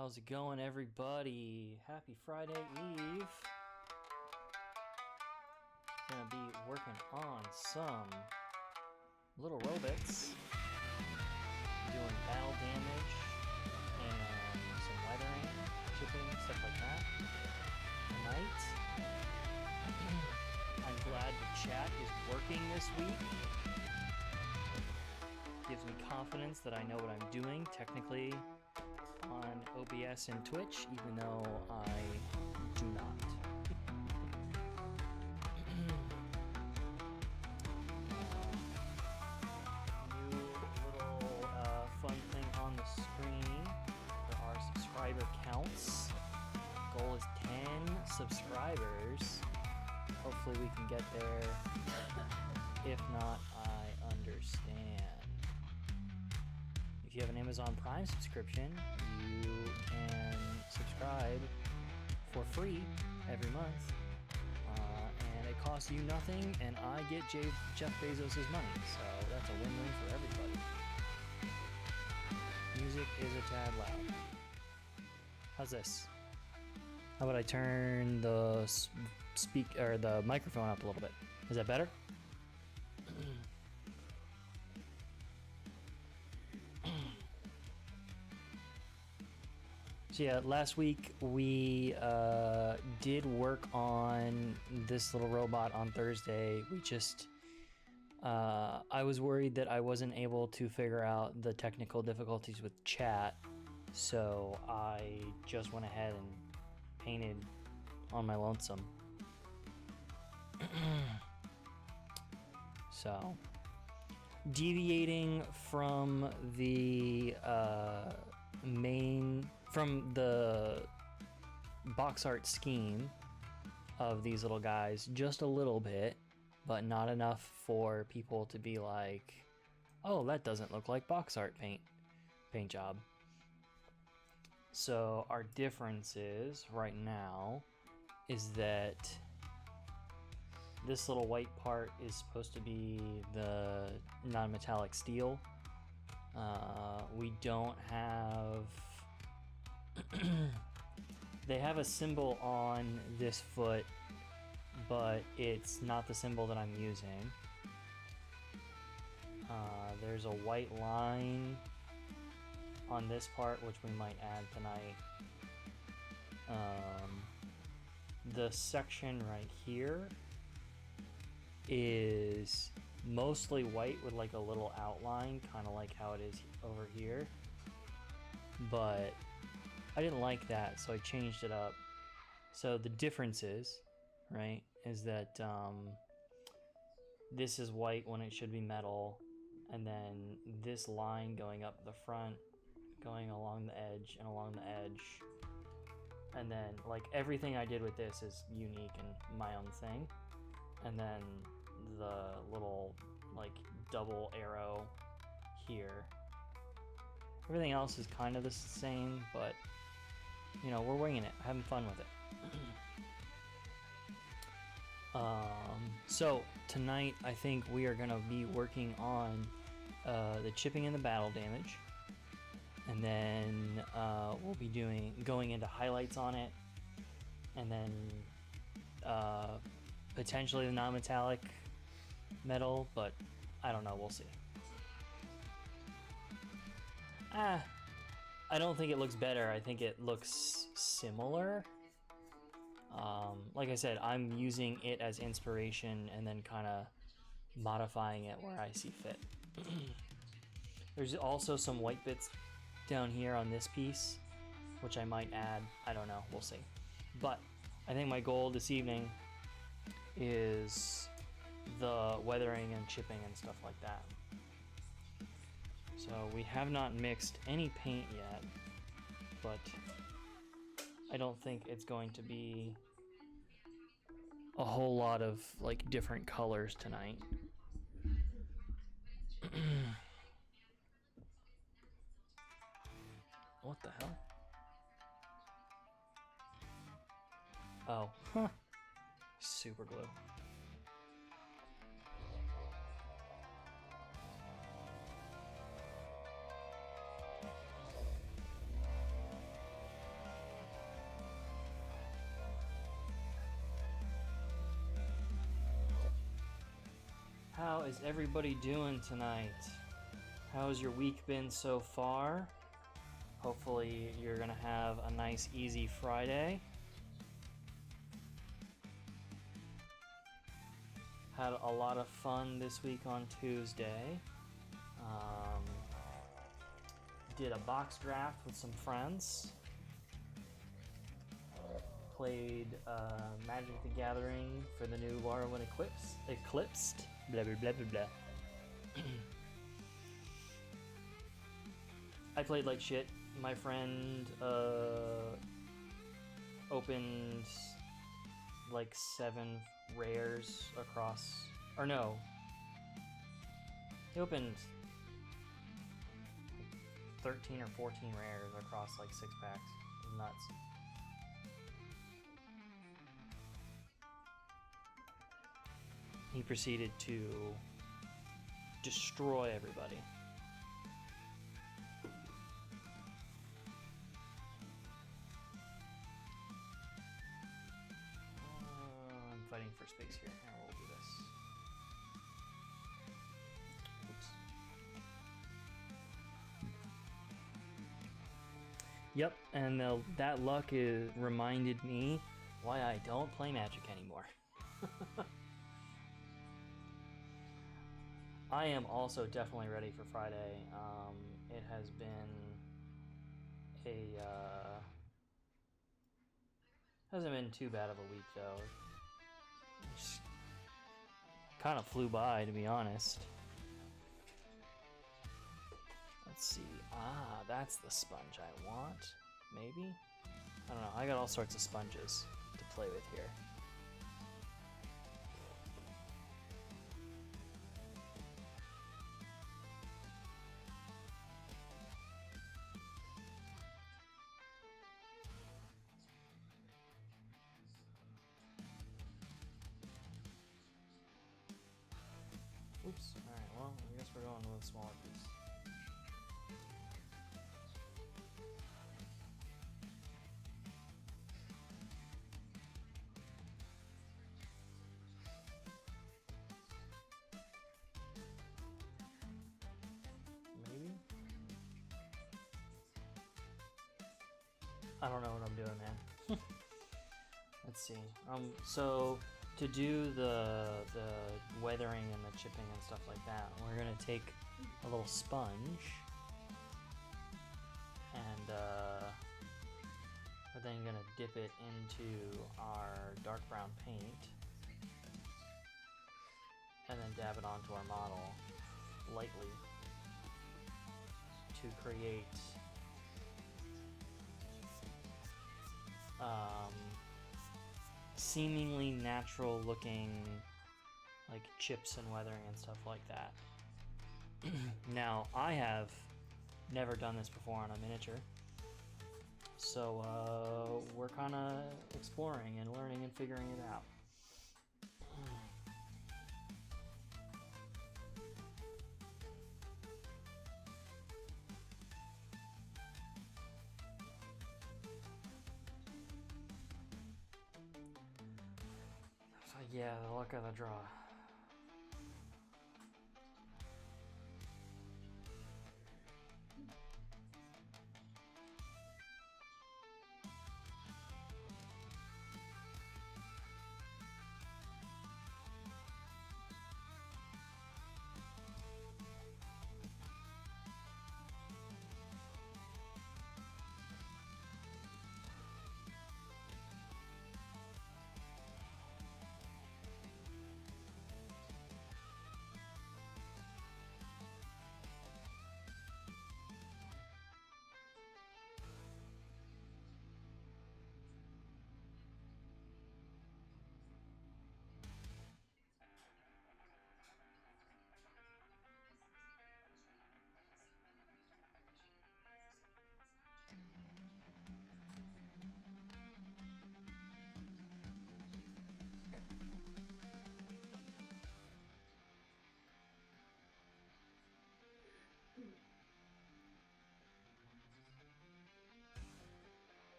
How's it going, everybody? Happy Friday Eve. Gonna be working on some little robots, doing battle damage and some weathering, chipping, stuff like that. Tonight, I'm glad the chat is working this week. Gives me confidence that I know what I'm doing technically on OBS and Twitch, even though I do not. New little fun thing on the screen for our subscriber counts. Goal is 10 subscribers. Hopefully we can get there. If not, I understand. If you have an Amazon Prime subscription, you can subscribe for free every month, and it costs you nothing, and I get Jeff Bezos' money, so that's a win-win for everybody. Music is a tad loud. How's this? How about I turn the the microphone up a little bit? Is that better? So yeah, last week we did work on this little robot on Thursday. We just, I was worried that I wasn't able to figure out the technical difficulties with chat, so I just went ahead and painted on my lonesome. So, deviating from the from the box art scheme of these little guys just a little bit, but not enough for people to be like, oh, that doesn't look like box art paint job. So our difference is right now is that this little white part is supposed to be the non-metallic steel. We don't have they have a symbol on this foot, but it's not the symbol that I'm using. There's a white line on this part, which we might add tonight. The section right here is mostly white with like a little outline, kind of like how it is over here, but I didn't like that, so I changed it up. So the difference is, right, is that this is white when it should be metal, and then this line going up the front, going along the edge and along the edge, and then like everything I did with this is unique and my own thing, and then the little like double arrow here. Everything else is kind of the same, but you know, we're winging it, having fun with it. So tonight I think we are gonna be working on the chipping and the battle damage, and then we'll be going into highlights on it, and then potentially the non-metallic metal, but I don't know, we'll see. I don't think it looks better, I think it looks similar. Like I said, I'm using it as inspiration and then kind of modifying it where I see fit. There's also some white bits down here on this piece, which I might add, I don't know, we'll see. But I think my goal this evening is the weathering and chipping and stuff like that. So we have not mixed any paint yet, but I don't think it's going to be a whole lot of like different colors tonight. What the hell? Oh, huh. Super glue. How is everybody doing tonight? How's your week been so far? Hopefully you're gonna have a nice easy Friday. Had a lot of fun this week on Tuesday. Did a box draft with some friends. Played Magic the Gathering for the new Morrowind Eclipsed. Blah blah blah blah blah. I played like shit. My friend opened like 7 rares across, or no, he opened 13 or 14 rares across like 6 packs. It was nuts. He proceeded to destroy everybody. I'm fighting for space here. Here, we'll do this. Oops. Yep, and that luck reminded me why I don't play Magic anymore. I am also definitely ready for Friday. It has been hasn't been too bad of a week though. Just kind of flew by, to be honest. Let's see. Ah, that's the sponge I want. Maybe? I don't know. I got all sorts of sponges to play with here. Oops. Alright, well, I guess we're going with a smaller piece. Maybe? I don't know what I'm doing, man. Let's see. So to do the weathering and the chipping and stuff like that, we're gonna take a little sponge and we're then gonna dip it into our dark brown paint and then dab it onto our model lightly to create seemingly natural looking like chips and weathering and stuff like that. Now, I have never done this before on a miniature, so we're kind of exploring and learning and figuring it out. Yeah, the luck of the draw.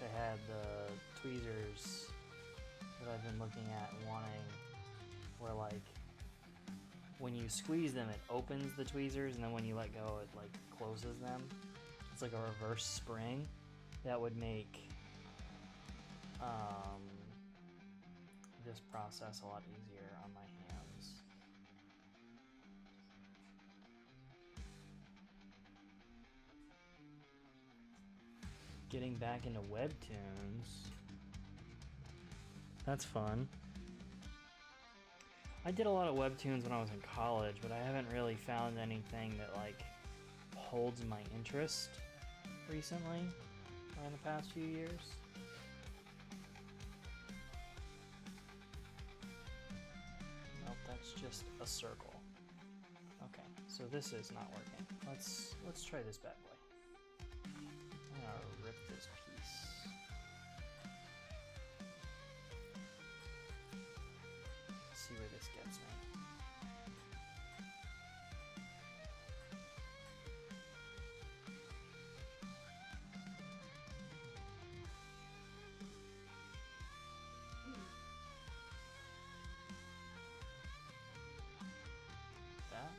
they had the tweezers that I've been looking at wanting, where like when you squeeze them it opens the tweezers, and then when you let go it like closes them. It's like a reverse spring that would make this process a lot easier on my hands. Getting back into webtoons. That's fun. I did a lot of webtoons when I was in college, but I haven't really found anything that like holds my interest recently or in the past few years. Nope, that's just a circle. Okay, so this is not working. Let's try this bad boy. I'm gonna rip this piece. Let's see where this gets me. That?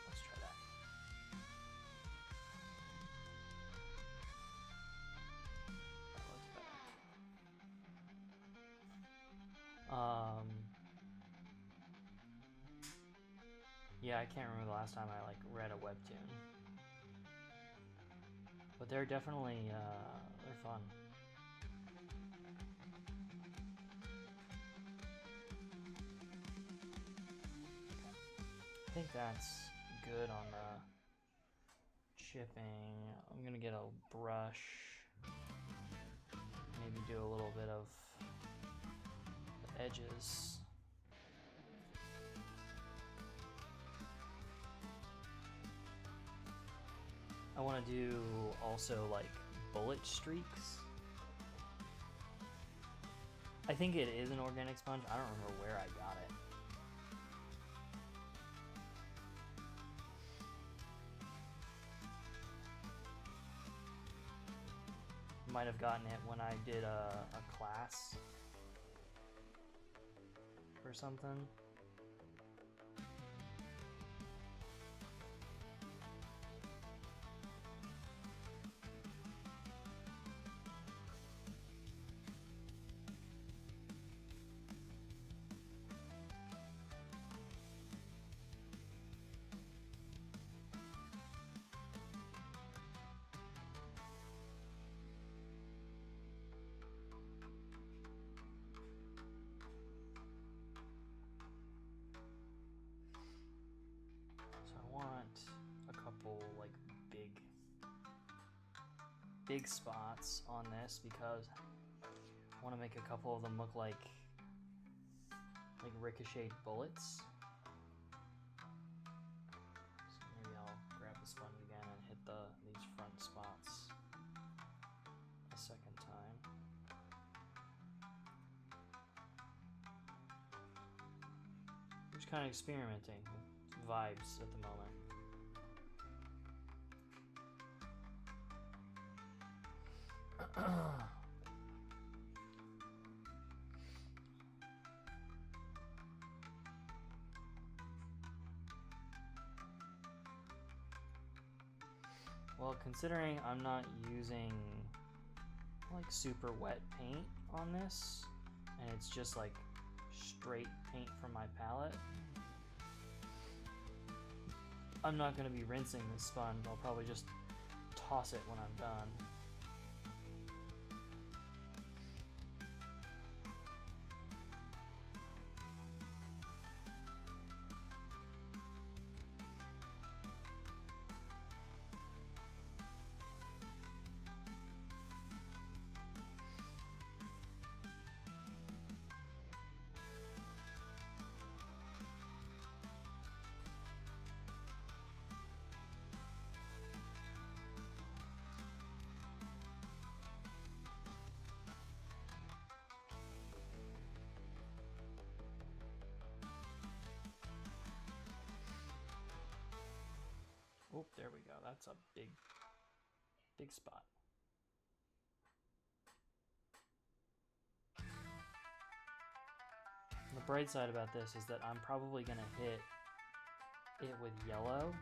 Let's try that. That looks better. Yeah, I can't remember the last time I like read a webtoon, but they're definitely they're fun. I think that's good on the chipping. I'm gonna get a brush, maybe do a little bit of the edges. I want to do also like bullet streaks. I think it is an organic sponge. I don't remember where I got it. Might have gotten it when I did a class or something. Like big spots on this because I want to make a couple of them look like ricocheted bullets. So maybe I'll grab the sponge again and hit these front spots a second time. I'm just kind of experimenting with vibes at the moment. Well, considering I'm not using like super wet paint on this, and it's just like straight paint from my palette, I'm not going to be rinsing this sponge. I'll probably just toss it when I'm done. Oh, there we go. That's a big spot. The bright side about this is that I'm probably gonna hit it with yellow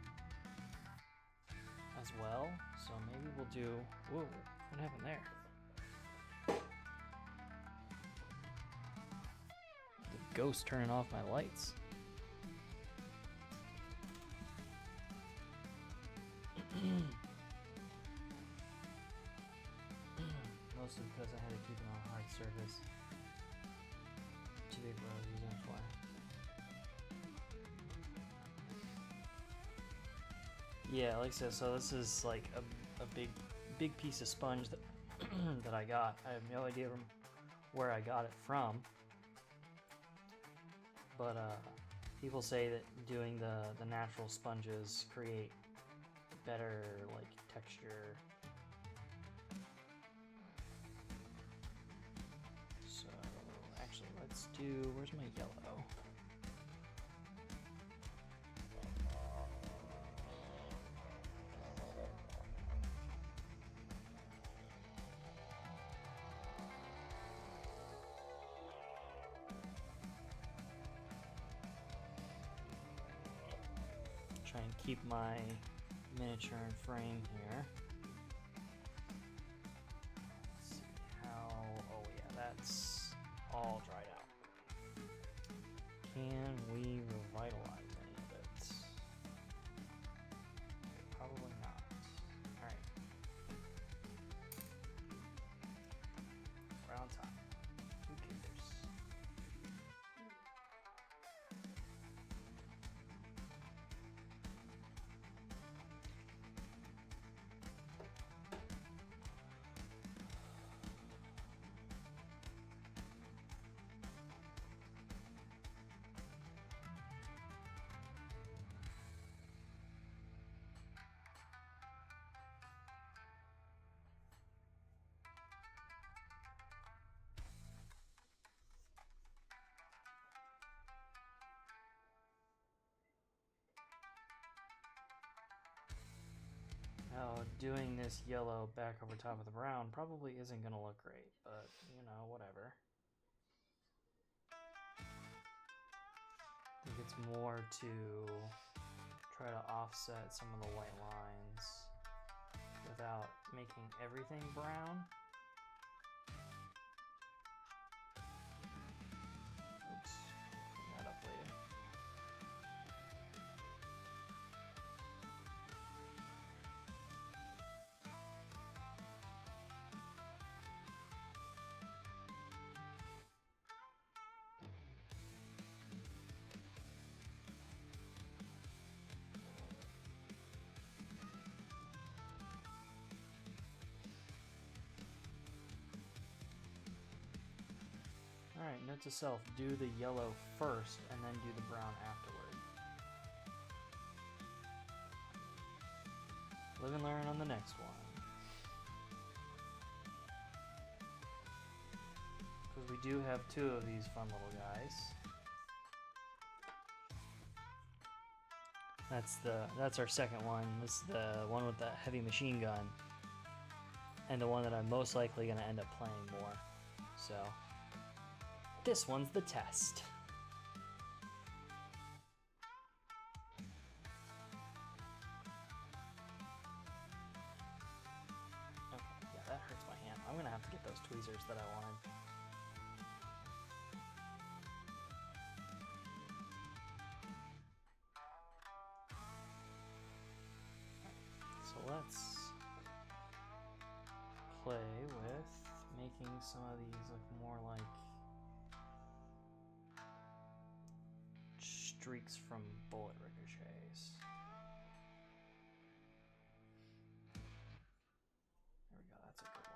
as well. So maybe we'll do, whoa, what happened there? The ghost turning off my lights. Mostly because I had to keep it on a hard surface. Too big for what I was using it for. Yeah, like I said, so this is like a big piece of sponge that that I got. I have no idea where I got it from, but people say that doing the natural sponges create better like texture. So actually, let's do. Where's my yellow? Try and keep my miniature in frame here. Let's see how, oh yeah, that's all dried out. Can we revitalize any of it? Probably not. Alright. We're on time. Who cares? Now, doing this yellow back over top of the brown probably isn't going to look great, but, you know, whatever. I think it's more to try to offset some of the white lines without making everything brown. Oops, clean that up later. Alright, note to self, do the yellow first and then do the brown afterward. Live and learn on the next one. Because we do have two of these fun little guys. That's our second one. This is the one with the heavy machine gun. And the one that I'm most likely going to end up playing more. So, this one's the test. Okay, yeah, that hurts my hand. I'm going to have to get those tweezers that I wanted. So let's play with making some of these look more like streaks from bullet ricochets. There we go, that's a good one.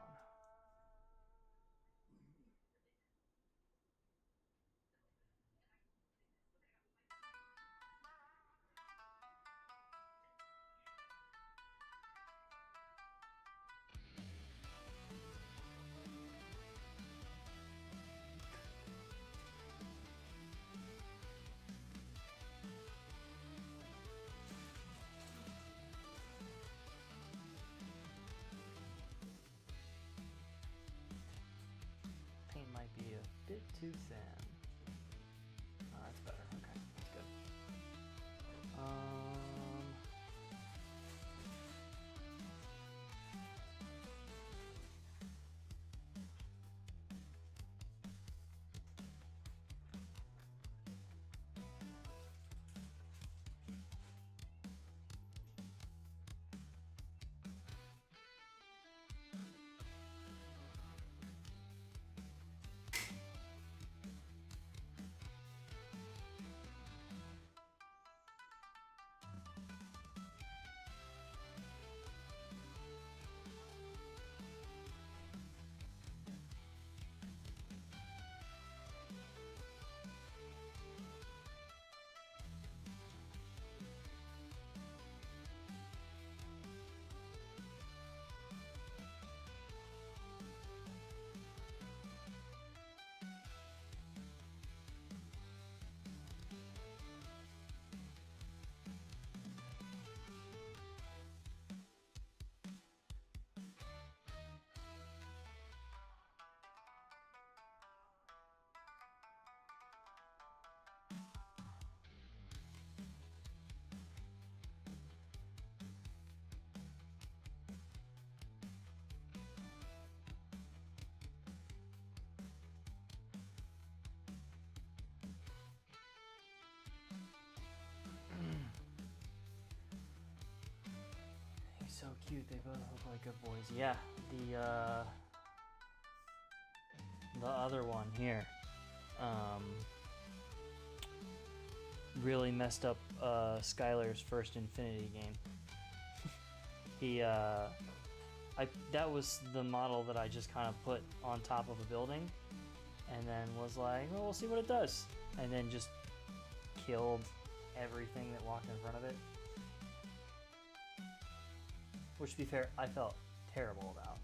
Paint might be a bit too thin. cute. They both look like good boys. Yeah, the other one here, really messed up Skylar's first Infinity game. That was the model that I just kind of put on top of a building, and then was like, well, we'll see what it does, and then just killed everything that walked in front of it. Which, to be fair, I felt terrible about.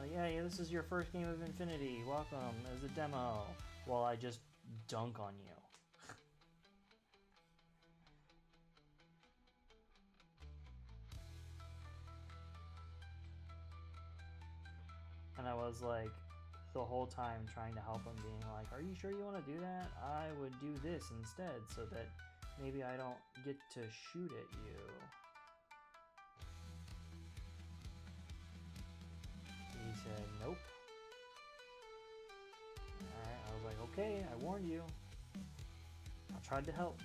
Like, yeah, this is your first game of Infinity. Welcome as a demo. While I just dunk on you. And I was like, the whole time trying to help him, being like, are you sure you want to do that? I would do this instead so that maybe I don't get to shoot at you. He said, nope. Alright, I was like, okay, I warned you. I tried to help.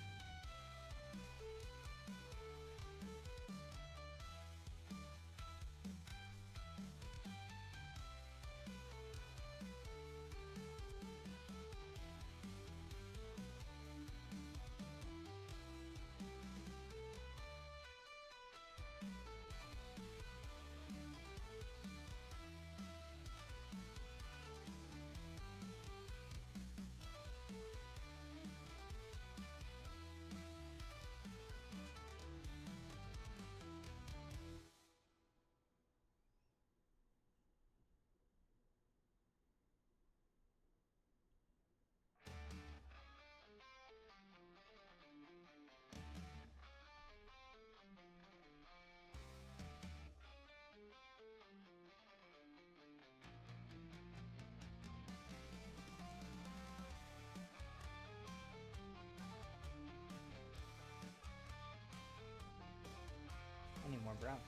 I need more brown.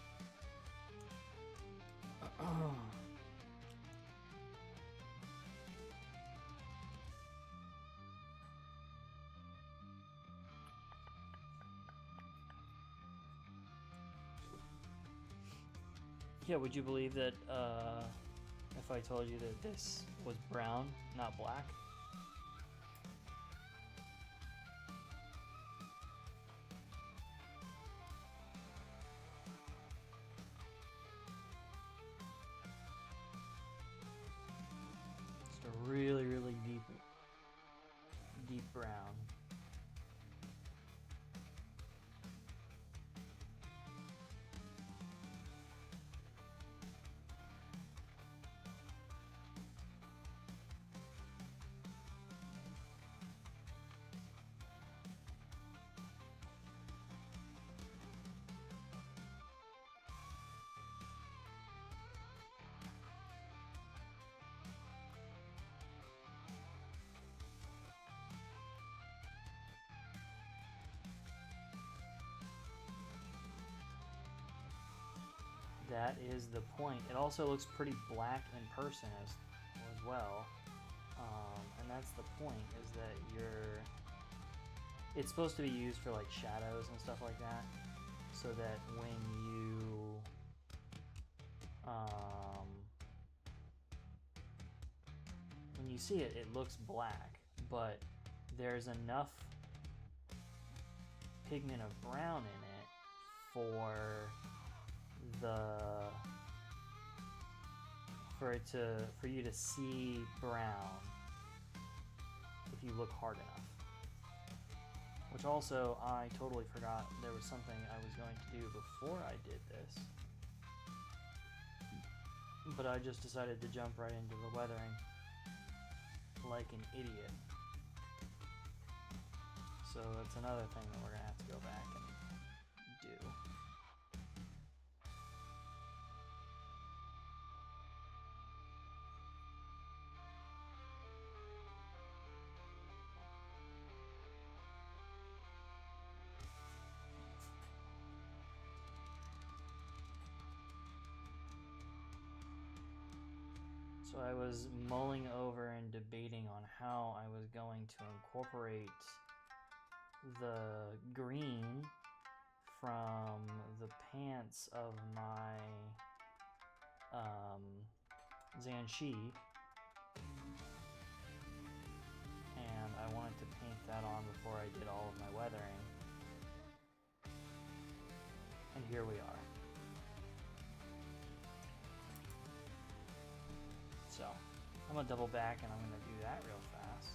Yeah, would you believe that if I told you that this was brown, not black? It's a really, really deep brown. That is the point. It also looks pretty black in person as well. And that's the point, is that it's supposed to be used for like shadows and stuff like that, so that when you see it, it looks black, but there's enough pigment of brown in it for you to see brown if you look hard enough. Which also, I totally forgot there was something I was going to do before I did this, but I just decided to jump right into the weathering like an idiot. So that's another thing that we're gonna have to go back and do. So I was mulling over and debating on how I was going to incorporate the green from the pants of my Zanshi, and I wanted to paint that on before I did all of my weathering. And here we are. So I'm gonna double back and I'm gonna do that real fast.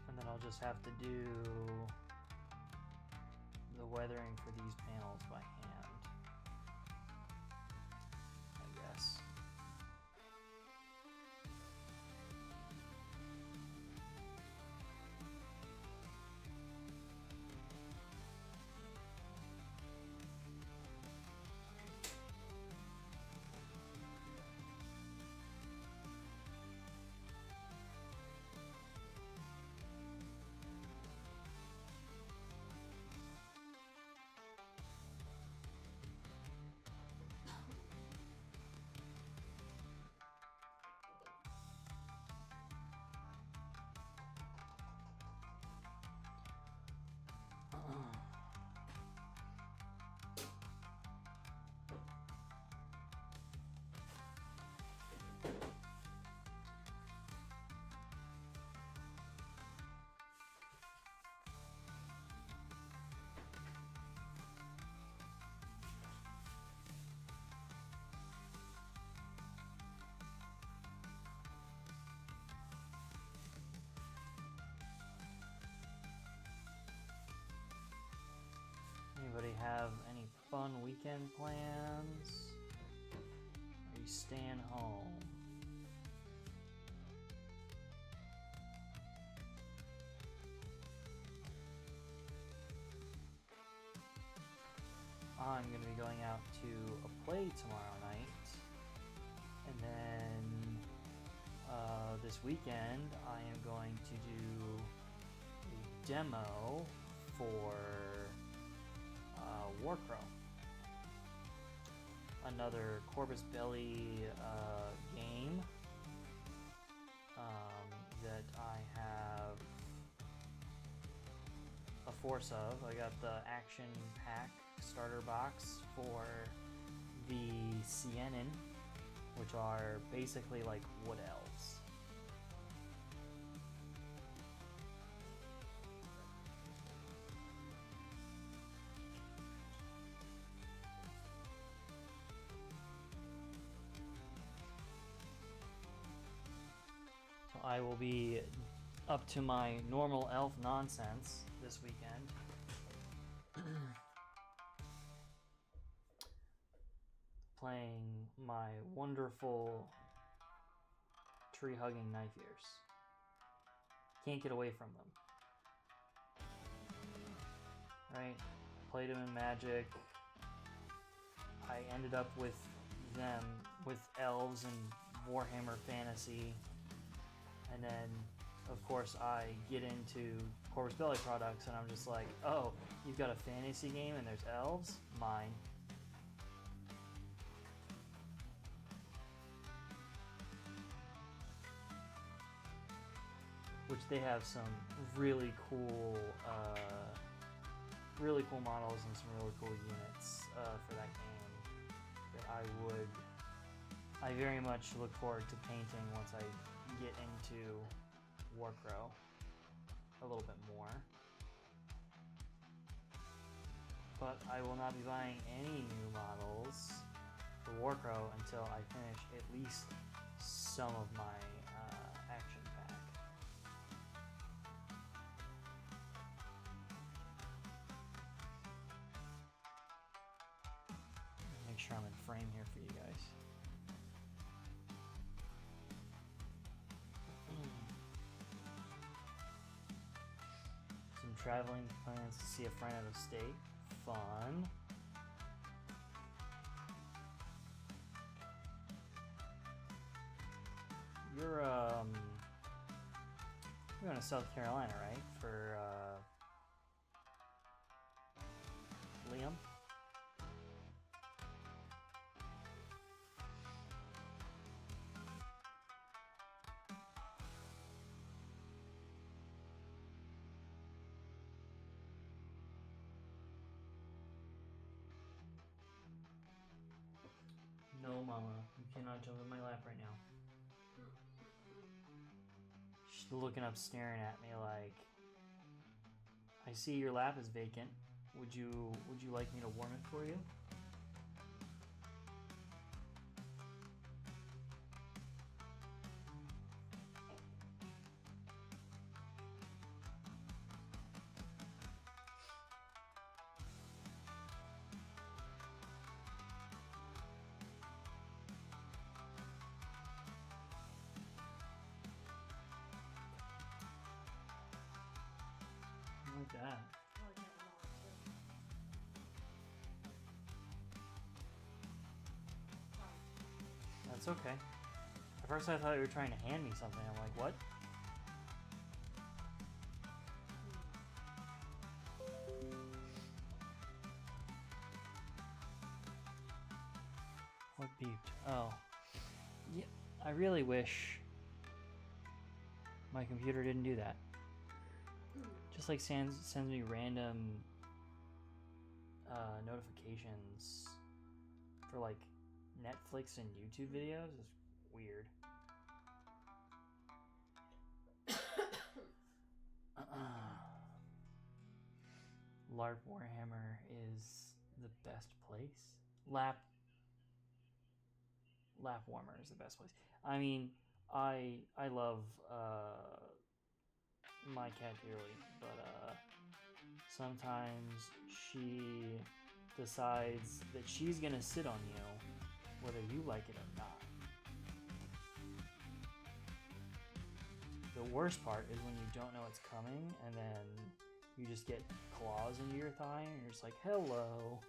And then I'll just have to do the weathering for these panels by hand, I guess. Anybody have any fun weekend plans? Are you staying home? I'm going to be going out to a play tomorrow night. And then this weekend I am going to do a demo for Warcrow. Another Corvus Belli game that I have a force of. I got the action pack starter box for the Sienin, which are basically like wood elves. I will be up to my normal elf nonsense this weekend. Playing my wonderful tree-hugging knife ears. Can't get away from them. Right? Played them in Magic. I ended up with them with elves and Warhammer Fantasy. And then, of course, I get into Corvus Belli products, and I'm just like, oh, you've got a fantasy game and there's elves? Mine. Which they have some really cool models and some really cool units for that game that I very much look forward to painting once I get into Warcrow a little bit more. But I will not be buying any new models for Warcrow until I finish at least some of my action pack. Make sure I'm in frame here for you guys. Some traveling plans to see a friend out of state. fun. You're going to South Carolina, right? For Liam? No, Mama, you cannot jump in my lap right now. She's looking up, staring at me like, I see your lap is vacant. Would you like me to warm it for you? Like that. That's okay. At first I thought you were trying to hand me something. I'm like, what? What beeped? Oh. Yeah, I really wish my computer didn't do that. Just like sends me random notifications for like Netflix and YouTube videos. It's weird. LARP Warhammer is the best place. Lap Warmer is the best place. I mean, I love my cat dearly, but sometimes she decides that she's gonna sit on you whether you like it or not. The worst part is when you don't know it's coming and then you just get claws into your thigh and you're just like, hello.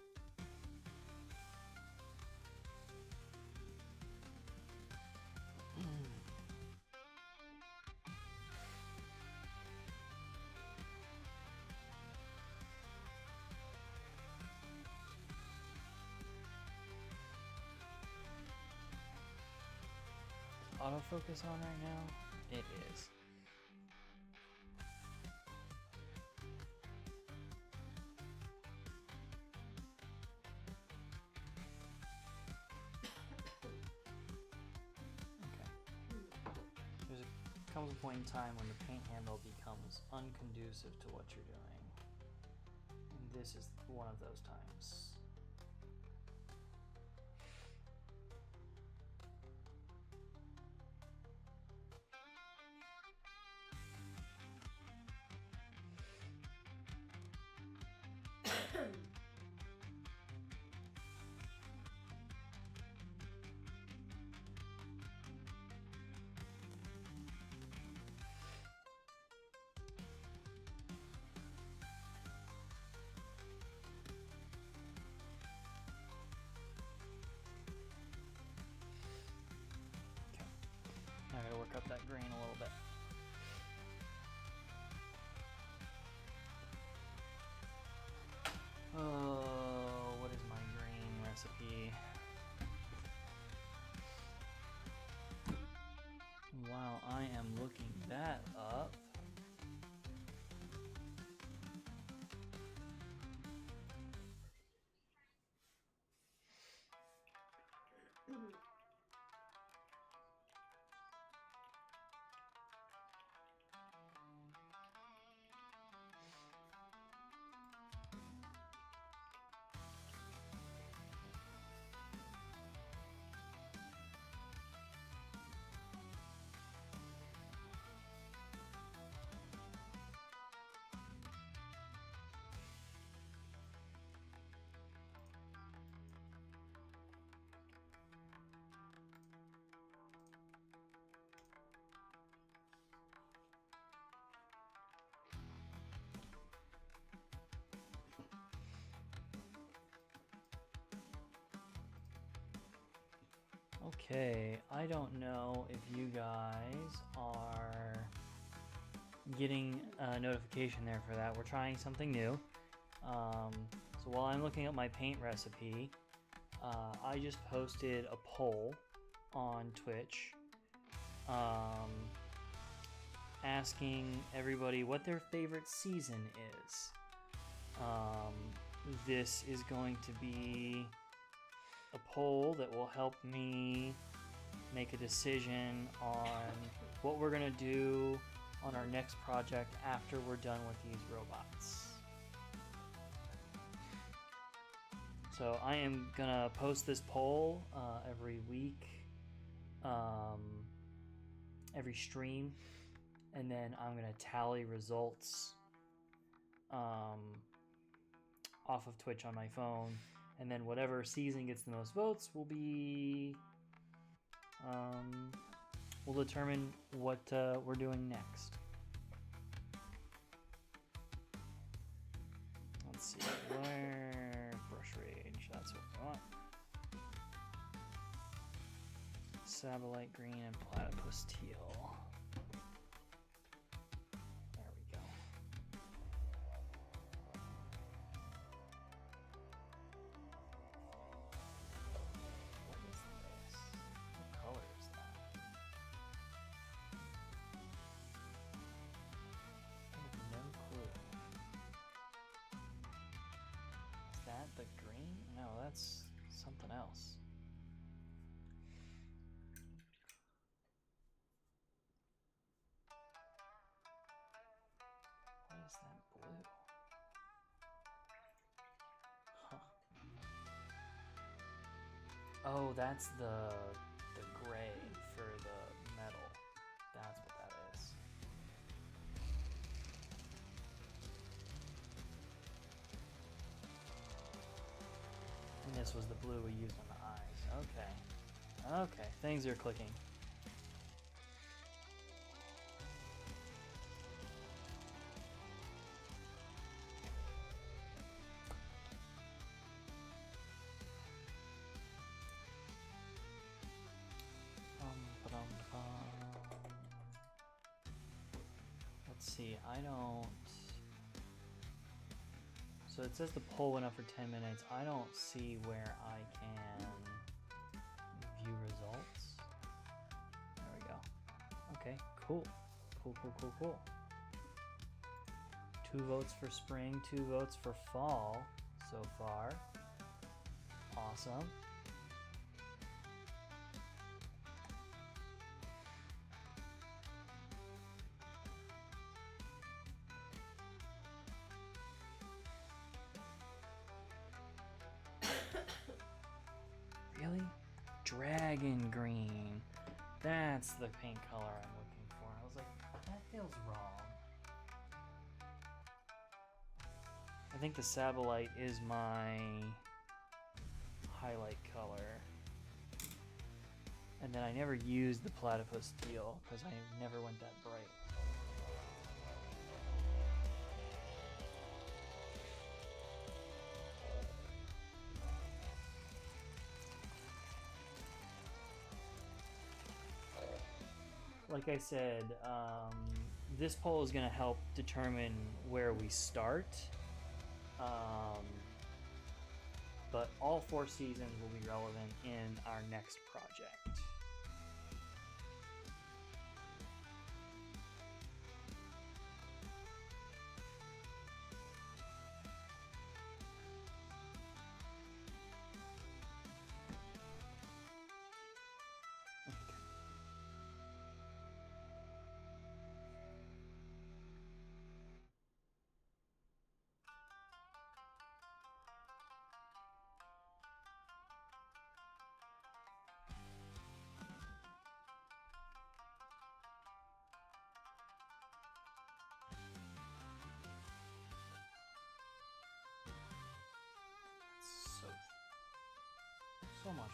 Autofocus on right now? It is. Okay. Comes a point in time when the paint handle becomes unconducive to what you're doing. And this is one of those times. I gotta work up that grain a little bit. Oh, what is my grain recipe? While I am looking that up, Okay, I don't know if you guys are getting a notification there for that. We're trying something new. So while I'm looking up my paint recipe, I just posted a poll on Twitch asking everybody what their favorite season is. This is going to be a poll that will help me make a decision on what we're going to do on our next project after we're done with these robots. So I am going to post this poll every week, every stream, and then I'm going to tally results off of Twitch on my phone, and then whatever season gets the most votes will be will determine what we're doing next. Let's see, where brush rage, that's what we want. Satellite green and platypus teal. There we go. What is this? What color is that? I have no clue. Is that the green? No, that's something else. What is that blue? Huh. Oh, that's the gray for the metal. That's what that is. And this was the blue we used on the eyes. Okay. Okay, things are clicking. Let's see, I don't... So it says the poll went up for 10 minutes. I don't see where I can view results. There we go. Okay, cool. Cool. 2 votes for spring, 2 votes for fall so far. Awesome. Really? Dragon green. That's the paint color I'm looking for. I was like, that feels wrong. I think the Sabolite is my highlight color. And then I never used the platypus teal because I never went that bright. Like I said, this poll is going to help determine where we start. But all 4 seasons will be relevant in our next project. So much water.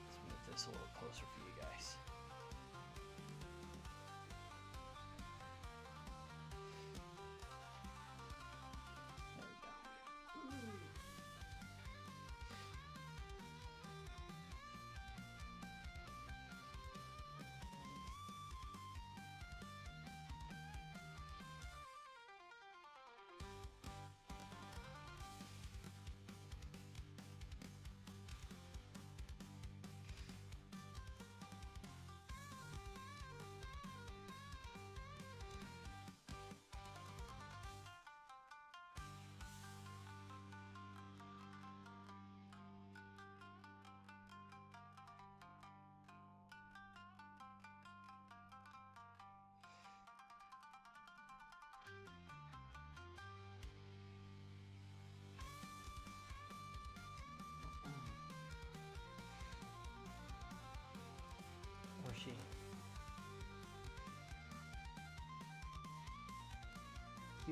Let's move this a little closer for you guys.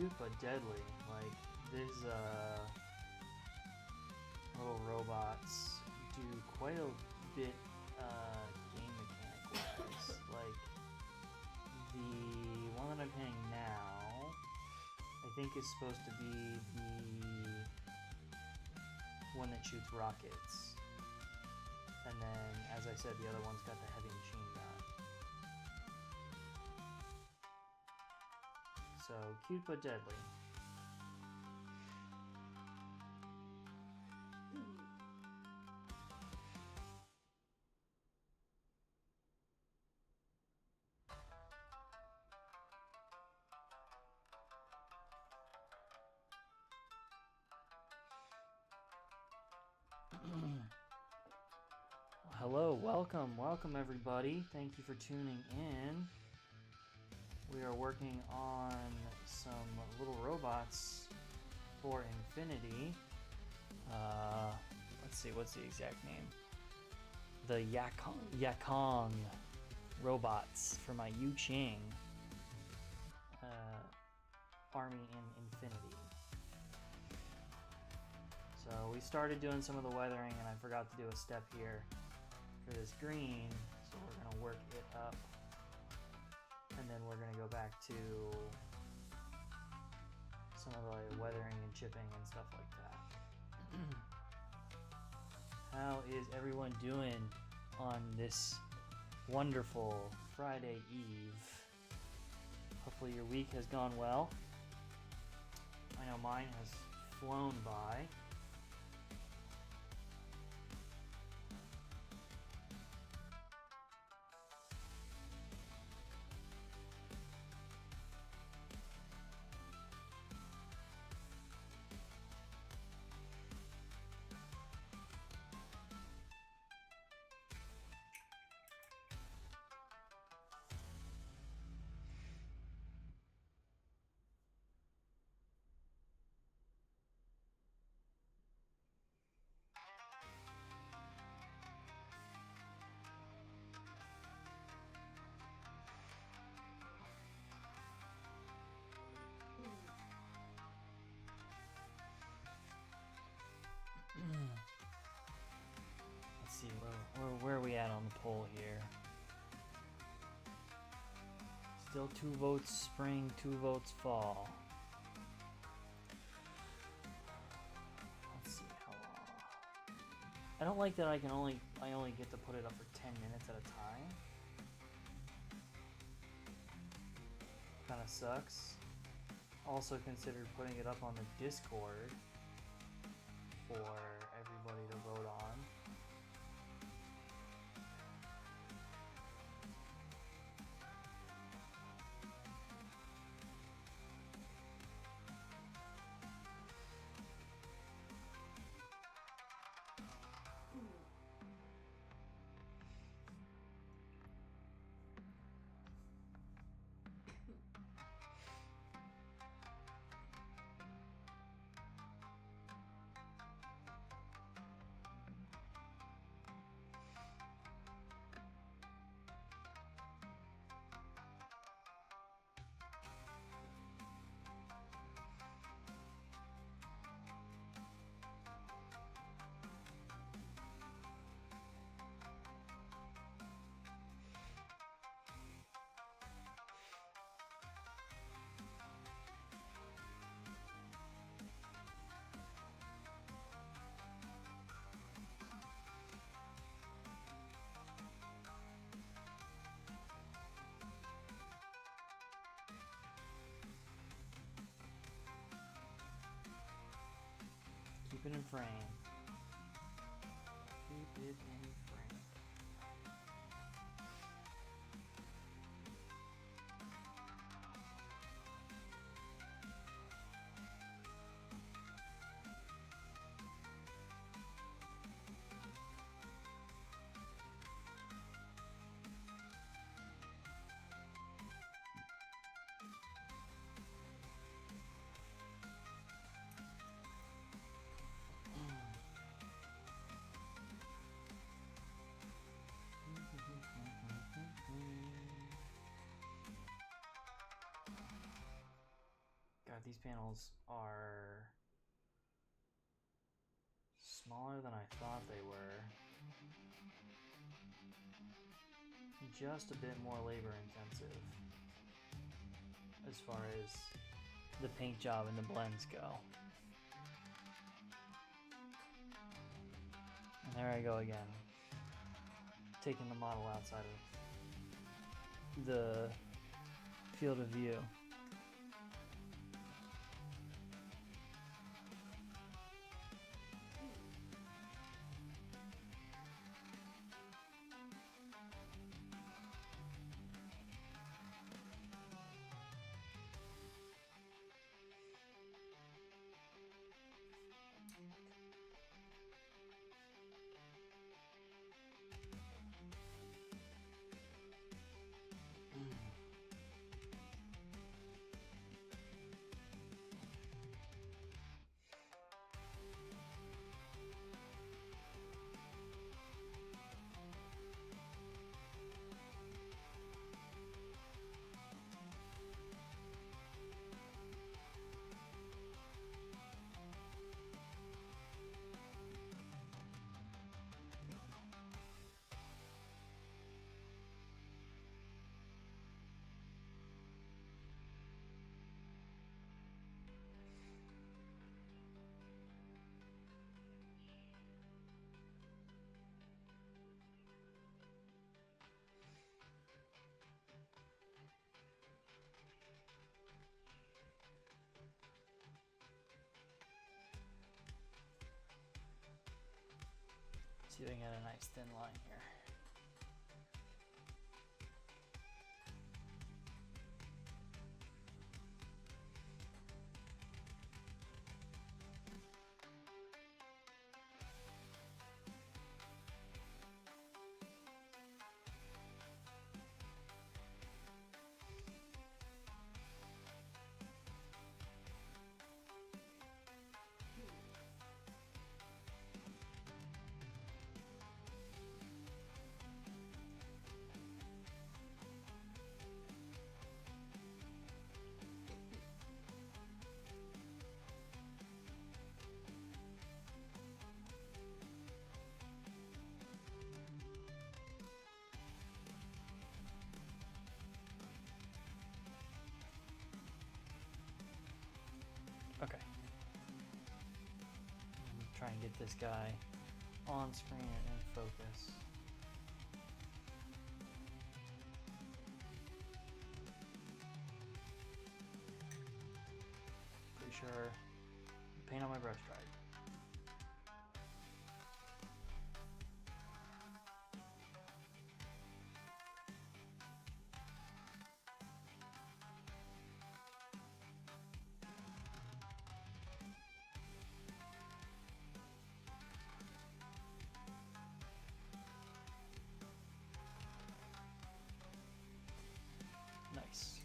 cute but deadly. Like, these little robots do quite a bit game mechanic wise. Like, the one that I'm playing now, I think is supposed to be the one that shoots rockets. And then, as I said, the other one's got the heavy machine gun. So, cute but deadly. Hello, welcome everybody. Thank you for tuning in. We are working on some little robots for Infinity. Let's see, what's the exact name? The Yaokong robots for my Yaokong army in Infinity. So we started doing some of the weathering, and I forgot to do a step here for this green, so we're going to work it up, and then we're going to go back to some of the weathering and chipping and stuff like that. How is everyone doing on this wonderful Friday Eve? Hopefully your week has gone well. I know mine has flown by. Let's see, where are we at on the poll here? Still 2 votes spring, 2 votes fall. Let's see how long. I don't like that I only get to put it up for 10 minutes at a time. Kinda sucks. Also considered putting it up on the Discord for everybody to vote on. Keep it in frame. Keep it in frame. these panels are smaller than I thought they were. Just a bit more labor intensive as far as the paint job and the blends go. And there I go again, taking the model outside of the field of view. See if I can get a nice thin line here. Okay. Try and get this guy on screen and in focus. Pretty sure paint on my brush dried. Nice.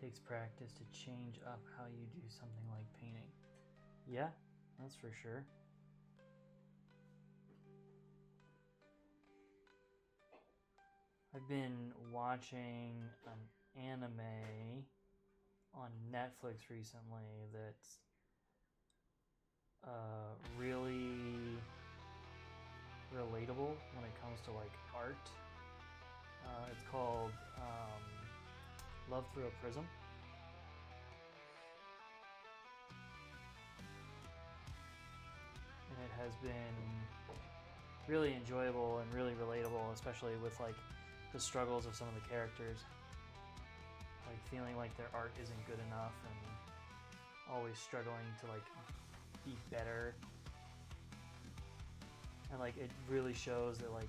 Takes practice to change up how you do something like painting. Yeah, that's for sure. I've been watching an anime on Netflix recently that's really relatable when it comes to like art. It's called Love Through a Prism. And it has been really enjoyable and really relatable, especially with like the struggles of some of the characters, like feeling like their art isn't good enough and always struggling to like be better. And like it really shows that like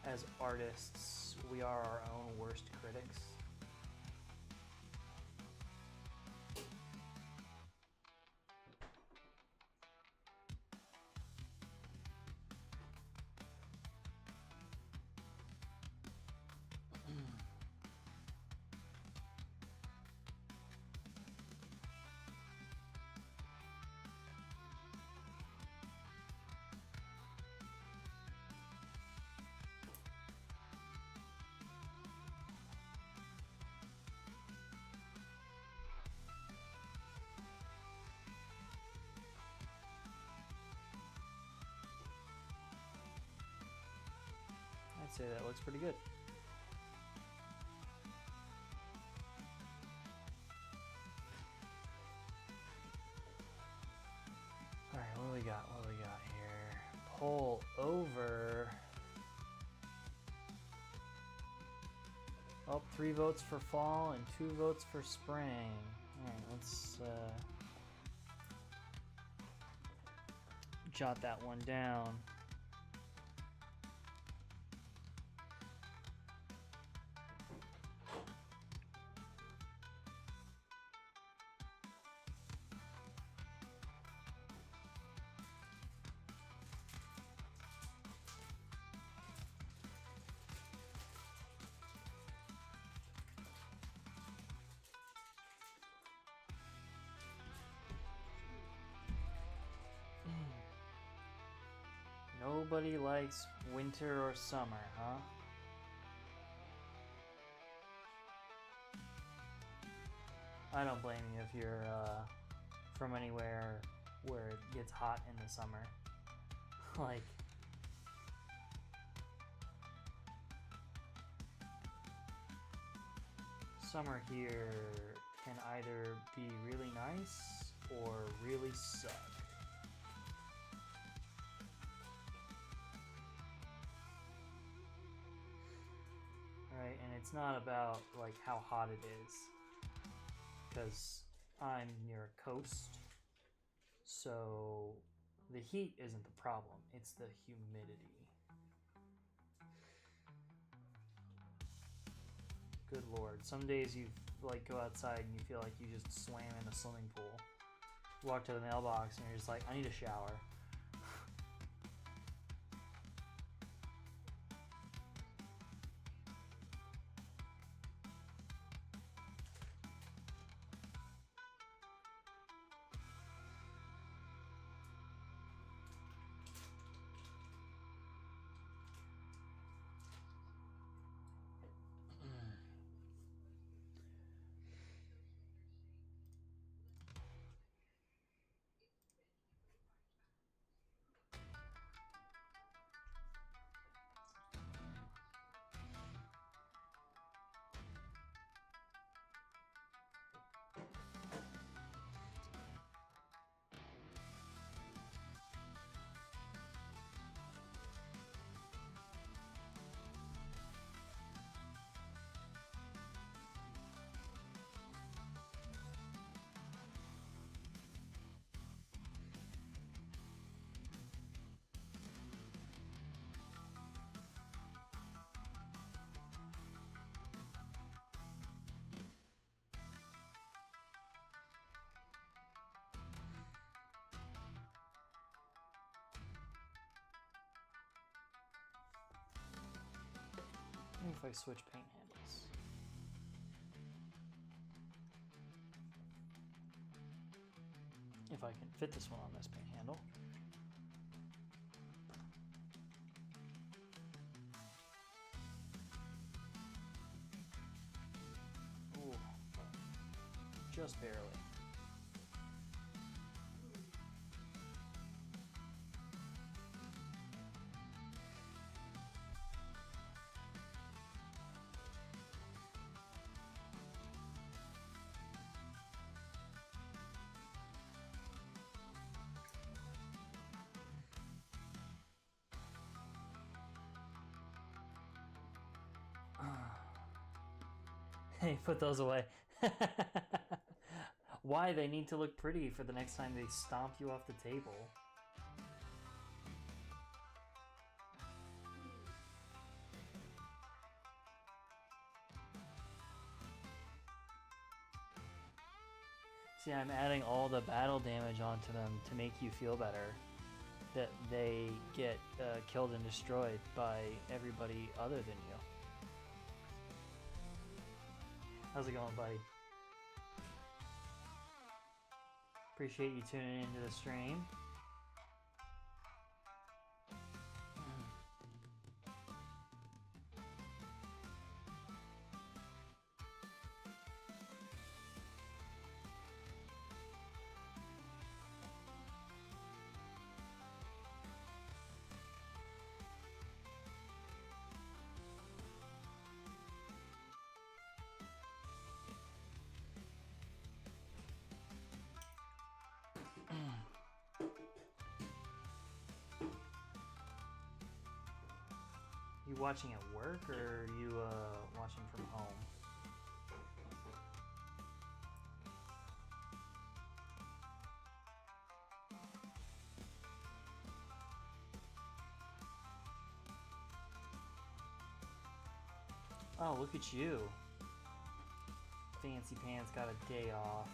as artists we are our own worst critics. I'd say that looks pretty good. Alright, what do we got? What do we got here? Pull over. Oh, 3 votes for fall and 2 votes for spring. Alright, let's jot that one down. Nobody likes winter or summer, huh? I don't blame you if you're from anywhere where it gets hot in the summer. Like, summer here can either be really nice or really suck. Right, and it's not about like how hot it is, because I'm near a coast, so the heat isn't the problem, it's the humidity. Good lord, some days you like go outside and you feel like you just swam in a swimming pool. You walk to the mailbox and you're just like, I need a shower. Maybe if I switch paint handles. If I can fit this one on this paint handle. Ooh, just barely. Hey, put those away. Why? They need to look pretty for the next time they stomp you off the table. See, I'm adding all the battle damage onto them to make you feel better. That they get killed and destroyed by everybody other than you. How's it going, buddy? Appreciate you tuning into the stream. You watching at work or are you watching from home? Oh, look at you. Fancy Pants got a day off.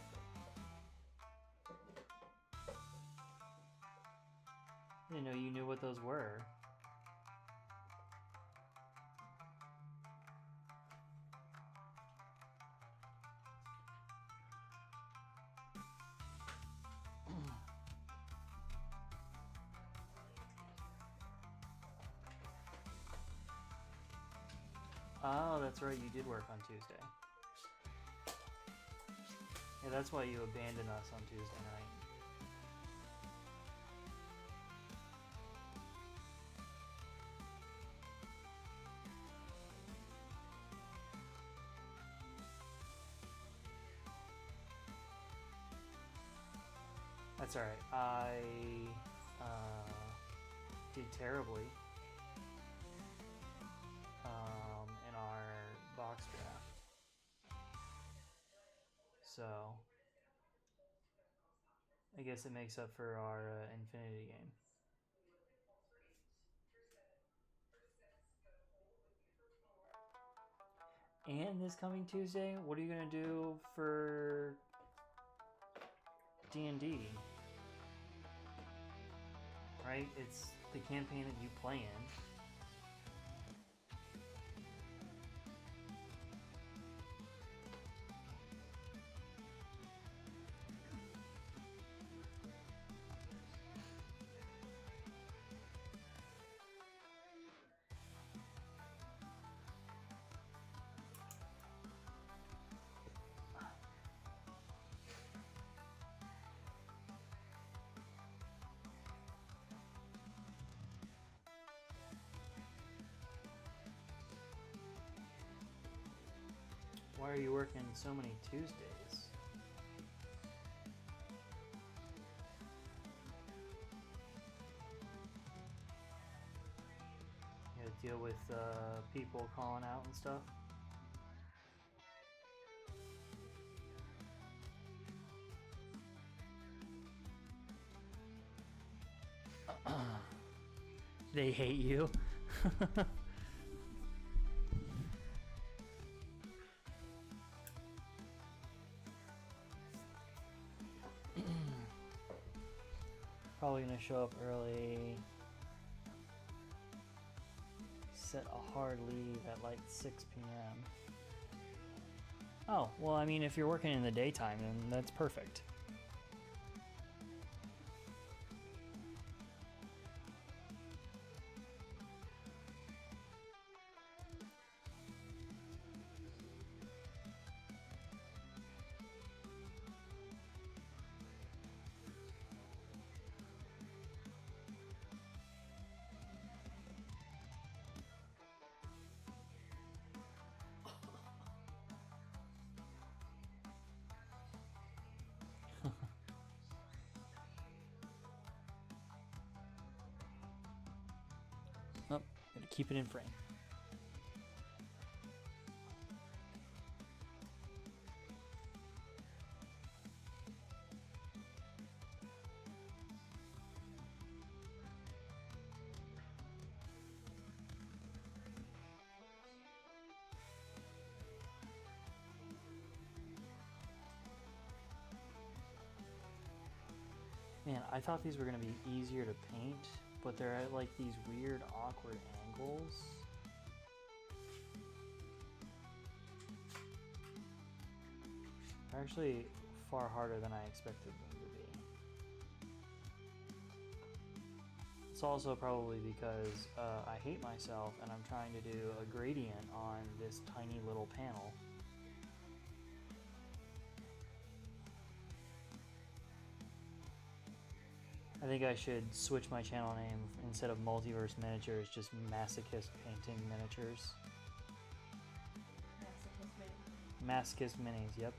I didn't know you knew what those were. Oh, that's right, you did work on Tuesday. Yeah, that's why you abandoned us on Tuesday night. That's alright. I did terribly in our box draft. So, I guess it makes up for our Infinity game. And this coming Tuesday, what are you going to do for D&D? Right? It's the campaign that you play in. Why are you working so many Tuesdays? You gotta deal with people calling out and stuff? They hate you. Probably gonna show up early. Set a hard leave at like 6 p.m. Oh, well, I mean, if you're working in the daytime, then that's perfect. Oh, gotta keep it in frame. Man, I thought these were gonna be easier to paint, but they're at like these weird, awkward angles. They're actually far harder than I expected them to be. It's also probably because I hate myself and I'm trying to do a gradient on this tiny little panel. I think I should switch my channel name instead of Multiverse Miniatures, just Masochist Painting Miniatures. Masochist Minis, yep.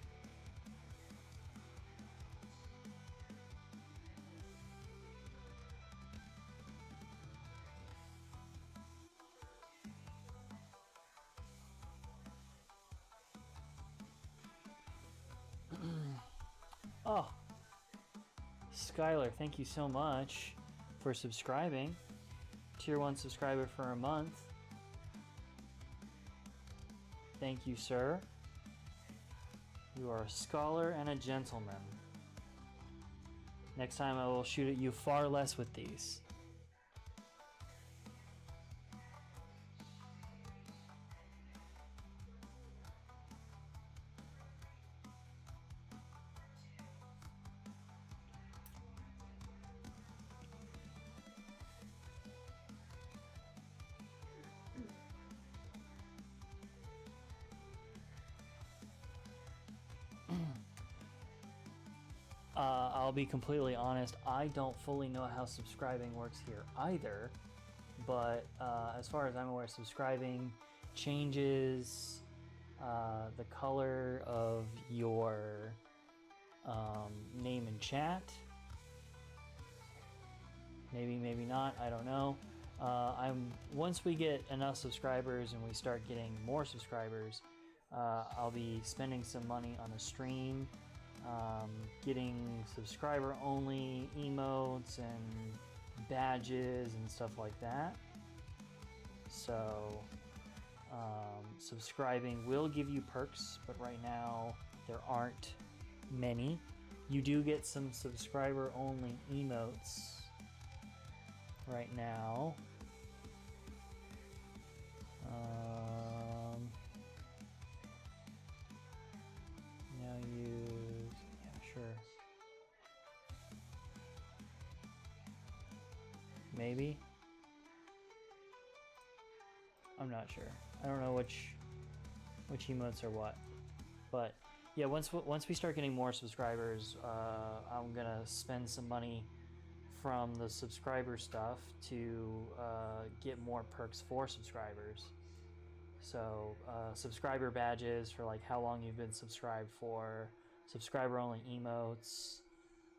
Oh, Skylar, thank you so much for subscribing. Tier 1 subscriber for a month. Thank you, sir. You are a scholar and a gentleman. Next time I will shoot at you far less with these. I'll be completely honest, I don't fully know how subscribing works here either, but as far as I'm aware, subscribing changes the color of your name in chat. Maybe, maybe not, I don't know. Once we get enough subscribers and we start getting more subscribers, I'll be spending some money on a stream, getting subscriber only emotes and badges and stuff like that. So subscribing will give you perks, but right now there aren't many. You do get some subscriber only emotes right now. Now use, yeah, sure. Maybe. I'm not sure. I don't know which emotes are what, but yeah, once we start getting more subscribers, I'm gonna spend some money from the subscriber stuff to get more perks for subscribers. So subscriber badges for like how long you've been subscribed for, subscriber only emotes.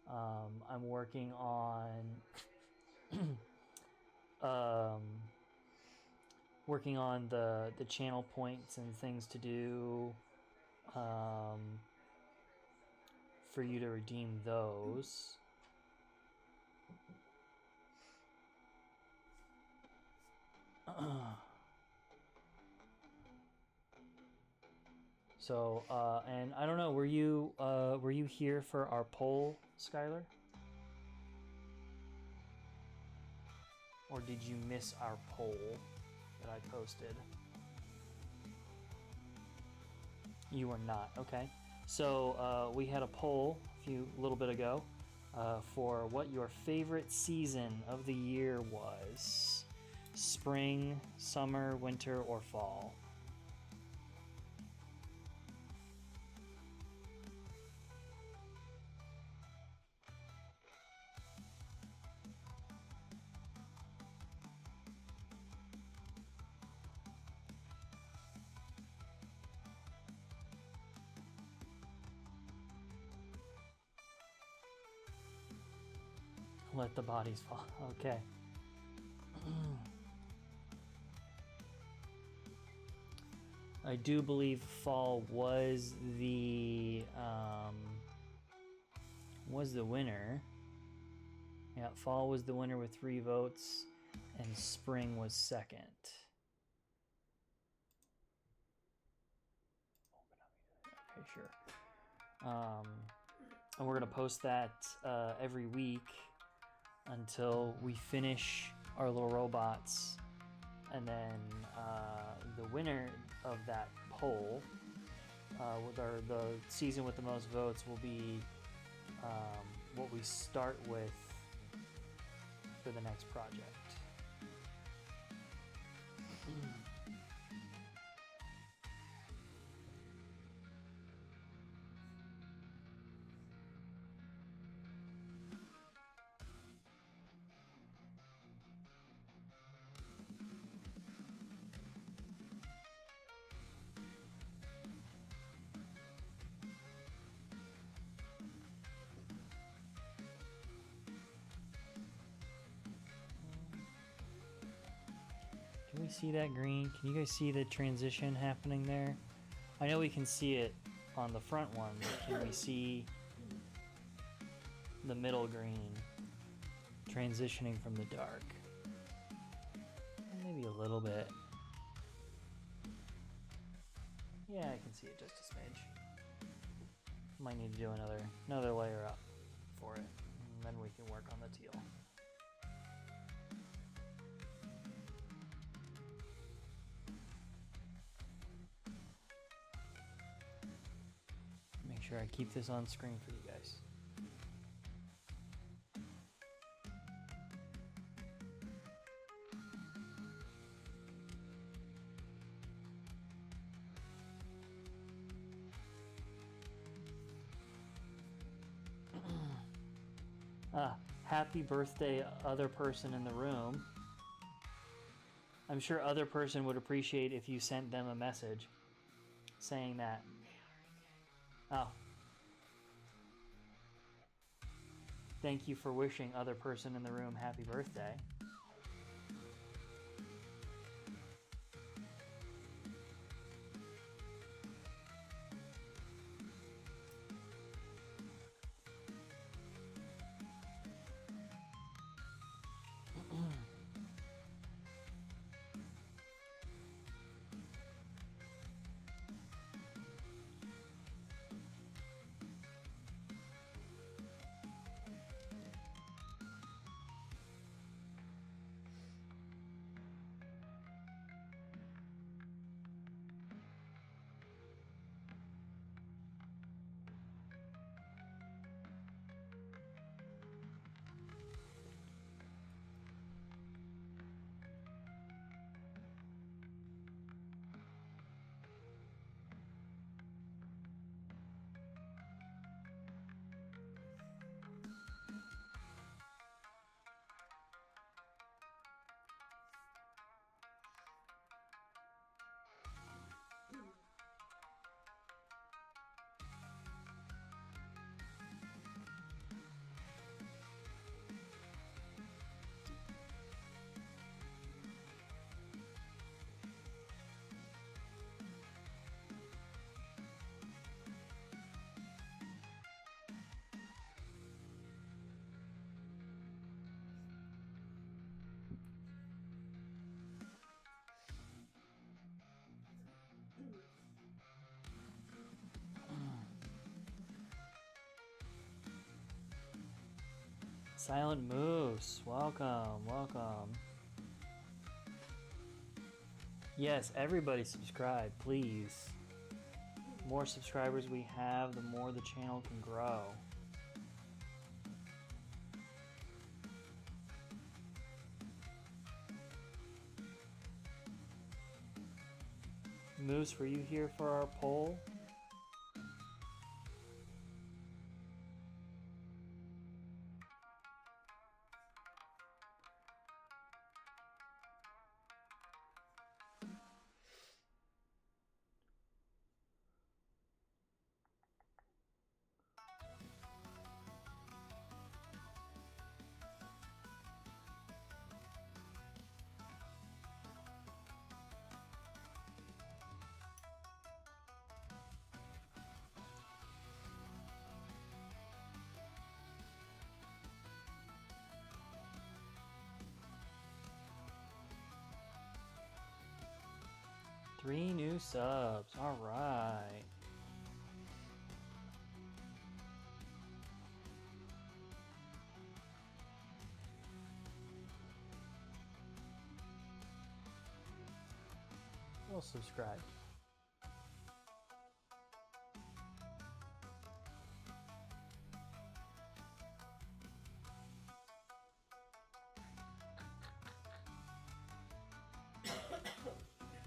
I'm working on working on the channel points and things to do for you to redeem those. So and I don't know, were you here for our poll, Skylar? Or did you miss our poll that I posted? You were not, okay. So we had a poll a little bit ago for what your favorite season of the year was. Spring, summer, winter, or fall? Let the bodies fall. Okay. I do believe fall was the winner. Yeah, fall was the winner with 3 votes, and spring was second. Okay, sure. And we're gonna post that every week until we finish our little robots, and then the winner of that poll, the season with the most votes, will be what we start with for the next project. Can we see that green? Can you guys see the transition happening there? I know we can see it on the front one, but can we see the middle green, transitioning from the dark. And maybe a little bit. Yeah, I can see it just a smidge. Might need to do another layer up for it, and then we can work on the teal. Make sure I keep this on screen for you guys. Happy birthday, other person in the room. I'm sure other person would appreciate if you sent them a message saying that. Oh. Thank you for wishing other person in the room happy birthday. Silent Moose, welcome, welcome. Yes, everybody subscribe, please. The more subscribers we have, the more the channel can grow. Moose, were you here for our poll? Three new subs, all right. Well subscribed.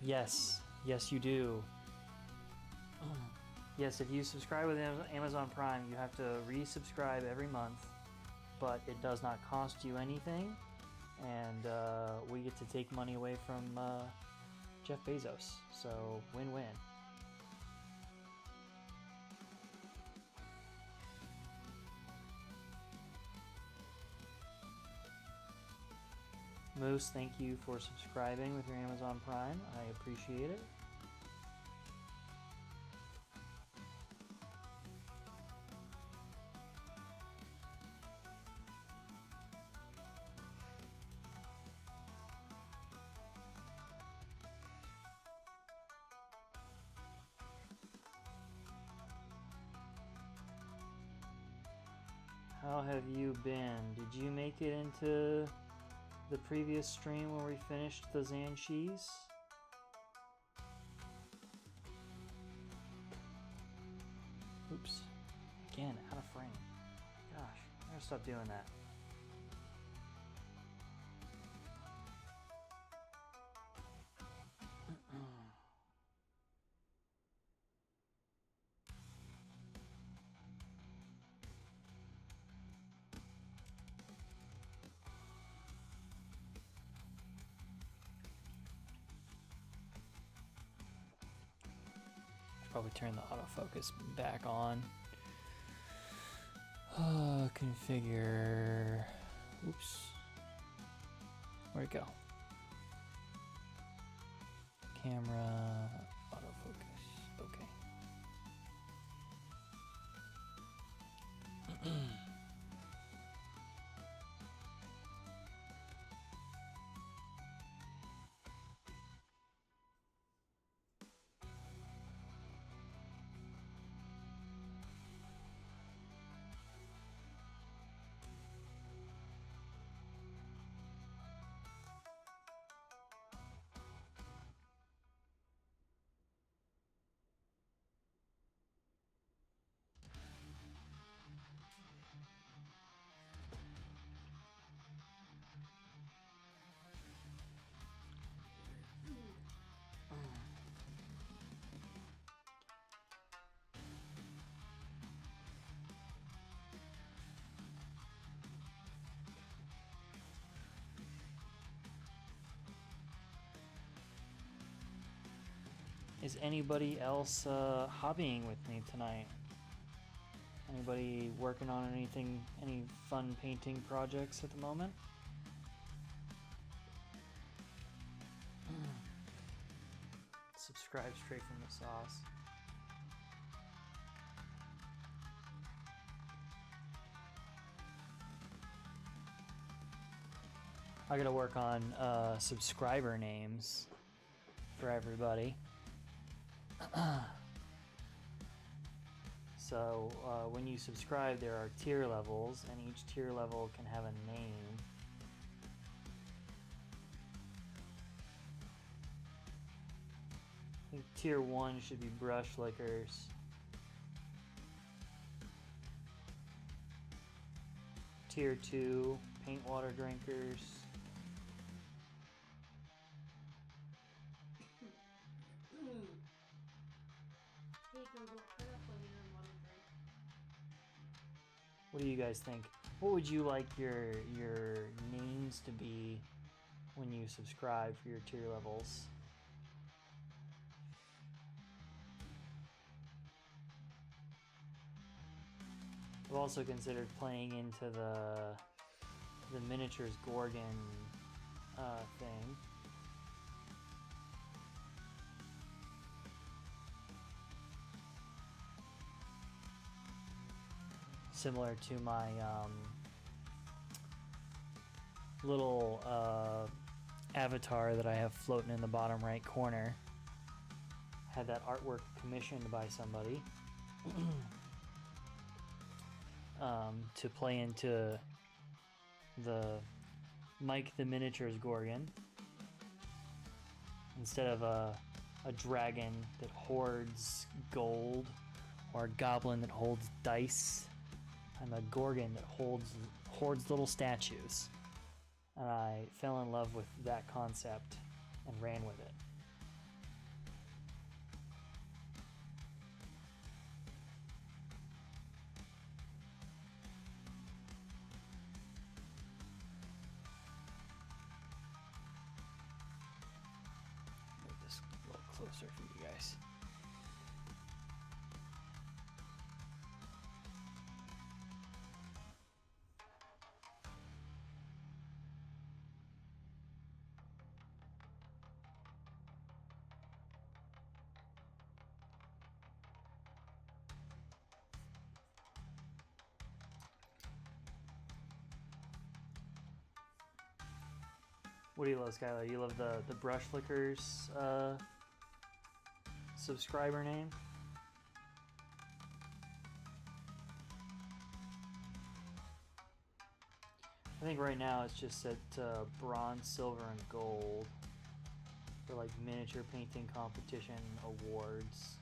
Yes, yes you do. Yes, if you subscribe with Amazon Prime, you have to resubscribe every month, but it does not cost you anything, and we get to take money away from Jeff Bezos, so win-win. Moose, thank you for subscribing with your Amazon Prime. I appreciate it. How have you been? Did you make it into the previous stream where we finished the Zanshis? Oops. Again, out of frame. Gosh, I gotta stop doing that. Probably turn the autofocus back on. Configure. Oops. Where'd it go? Camera, autofocus. Okay. Is anybody else hobbying with me tonight? Anybody working on anything, any fun painting projects at the moment? Subscribe straight from the sauce. I gotta work on subscriber names for everybody. So when you subscribe, there are tier levels, and each tier level can have a name. I think tier 1 should be brush lickers. Tier 2, paint water drinkers. What do you guys think? What would you like your names to be when you subscribe for your tier levels? I've also considered playing into the miniatures Gorgon thing. Similar to my little avatar that I have floating in the bottom right corner. Had that artwork commissioned by somebody to play into the Mike the Miniatures Gorgon. Instead of a dragon that hoards gold or a goblin that holds dice, I'm a Gorgon that hoards little statues. And I fell in love with that concept and ran with it. Move this a little closer for you guys. What do you love, Skylar? You love the Brush Flickers subscriber name? I think right now it's just set bronze, silver, and gold for like miniature painting competition awards.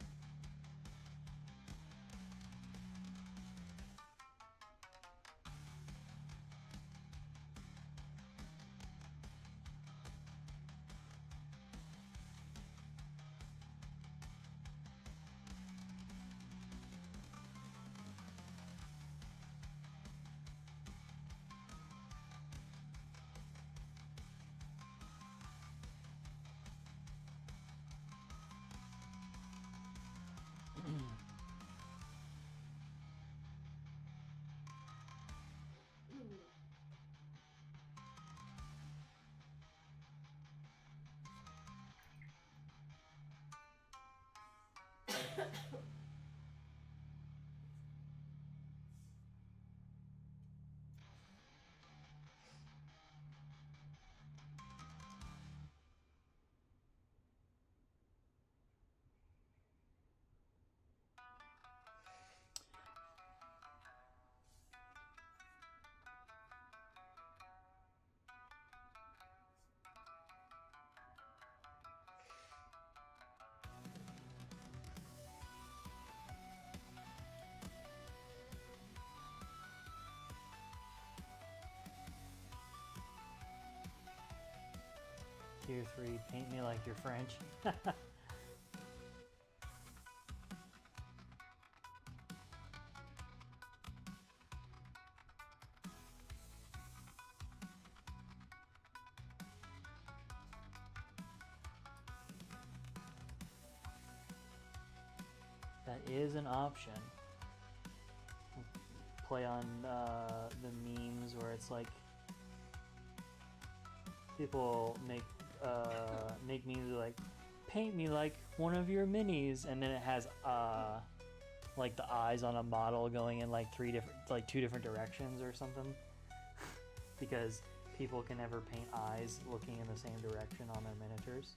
Tier 3, paint me like you're French. That is an option. Play on the memes where it's like people make memes like, paint me like one of your minis, and then it has like the eyes on a model going in like two different directions or something. Because people can never paint eyes looking in the same direction on their miniatures.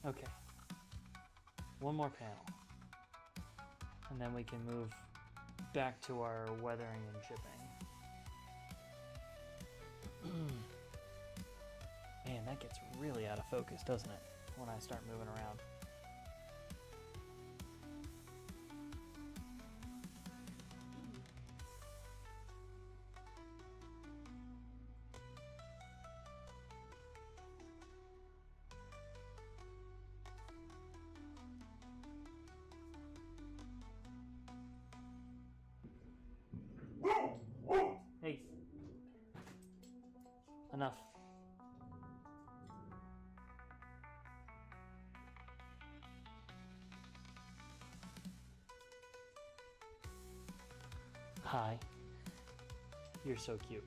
Okay, one more panel, and then we can move back to our weathering and chipping. Man, that gets really out of focus, doesn't it, when I start moving around? Hey, enough. Hi. You're so cute.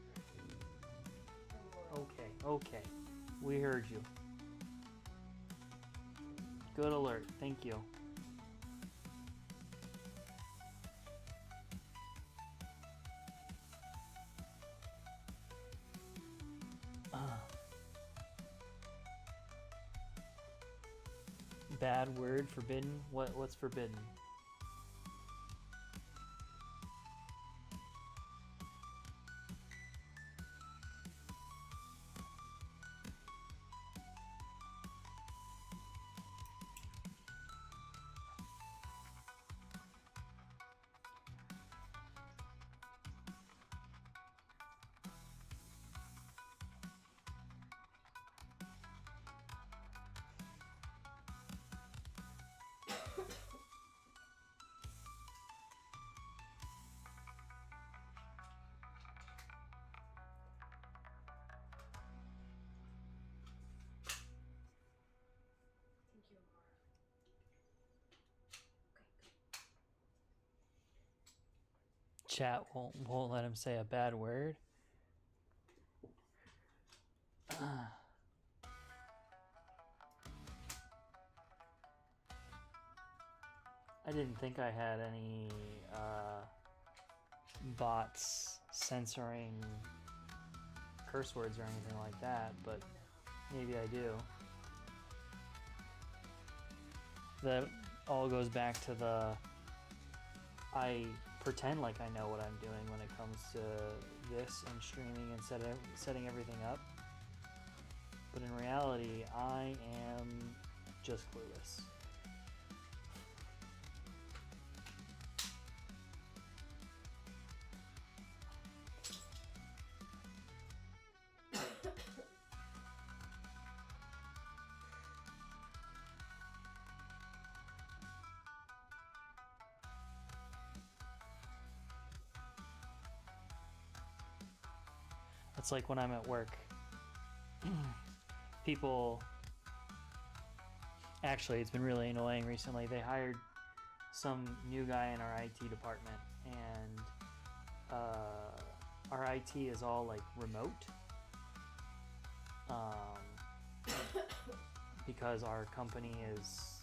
Okay. We heard you. Good alert. Thank you. Bad word, forbidden? What's forbidden? Chat won't let him say a bad word. I didn't think I had any bots censoring curse words or anything like that, but maybe I do. That all goes back to the I pretend like I know what I'm doing when it comes to this and streaming and setting everything up. But in reality, I am just clueless. It's like when I'm at work. People, actually, it's been really annoying recently. They hired some new guy in our IT department, and our IT is all like remote, because our company is,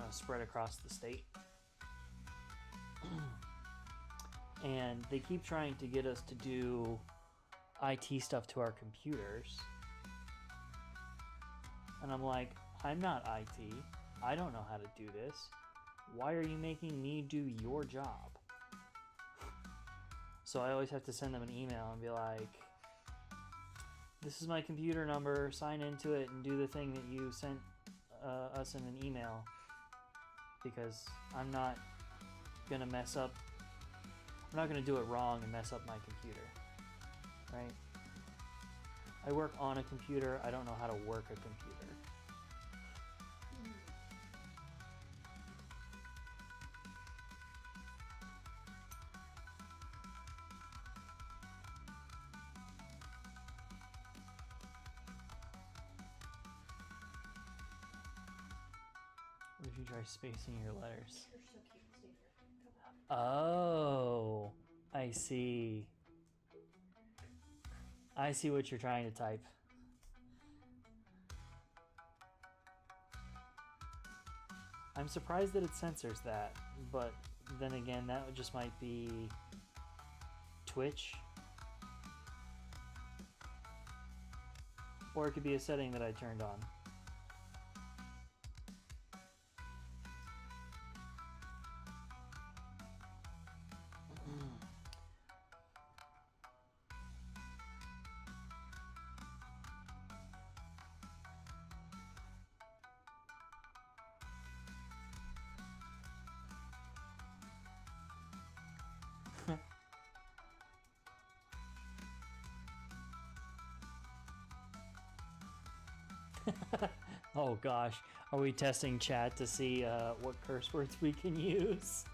spread across the state. And they keep trying to get us to do IT stuff to our computers. And I'm like, I'm not IT. I don't know how to do this. Why are you making me do your job? So I always have to send them an email and be like, this is my computer number, sign into it and do the thing that you sent us in an email, because I'm not gonna mess up. I'm not gonna do it wrong and mess up my computer, right? I work on a computer. I don't know how to work a computer. What if you try spacing your letters? You're so cute. Stay here. Oh, I see. I see what you're trying to type. I'm surprised that it censors that, but then again, that just might be Twitch. Or it could be a setting that I turned on. Oh gosh, are we testing chat to see what curse words we can use?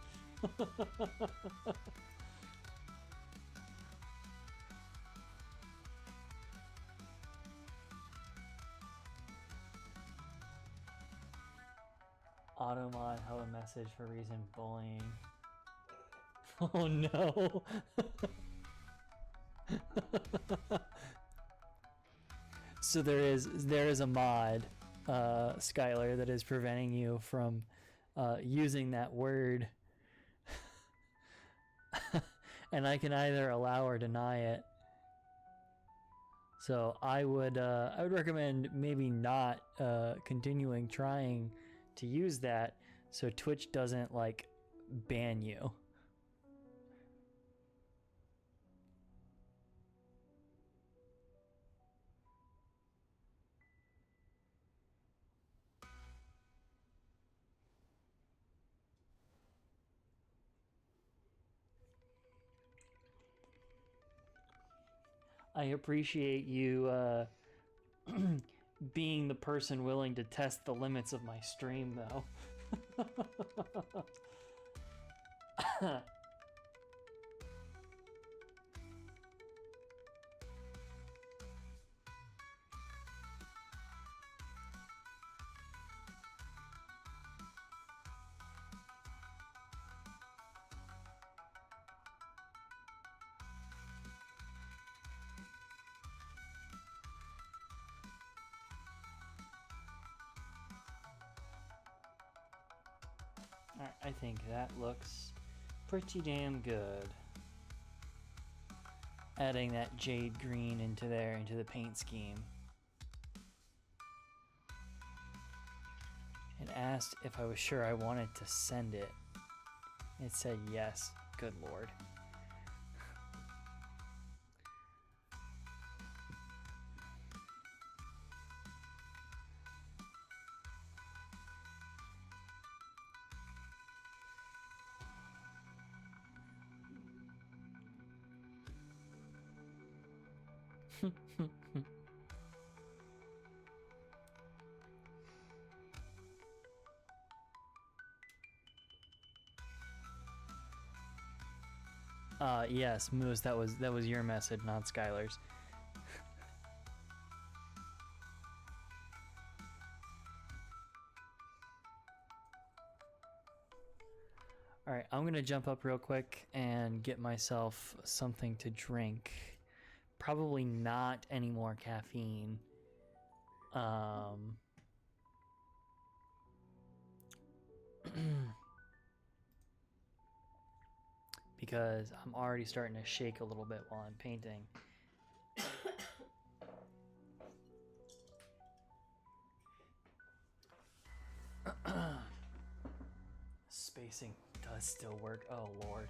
Automod, hello message for reason bullying. Oh no. So there is a mod, Skylar, that is preventing you from using that word. And I can either allow or deny it. So I would recommend maybe not continuing trying to use that, so Twitch doesn't like ban you. I appreciate you being the person willing to test the limits of my stream, though. I think that looks pretty damn good. Adding that jade green into there, into the paint scheme. It asked if I was sure I wanted to send it. It said yes. Good lord. Yes, Moose, that was your message, not Skylar's. Alright, I'm gonna jump up real quick and get myself something to drink. Probably not any more caffeine. Because I'm already starting to shake a little bit while I'm painting. Spacing does still work. Oh lord.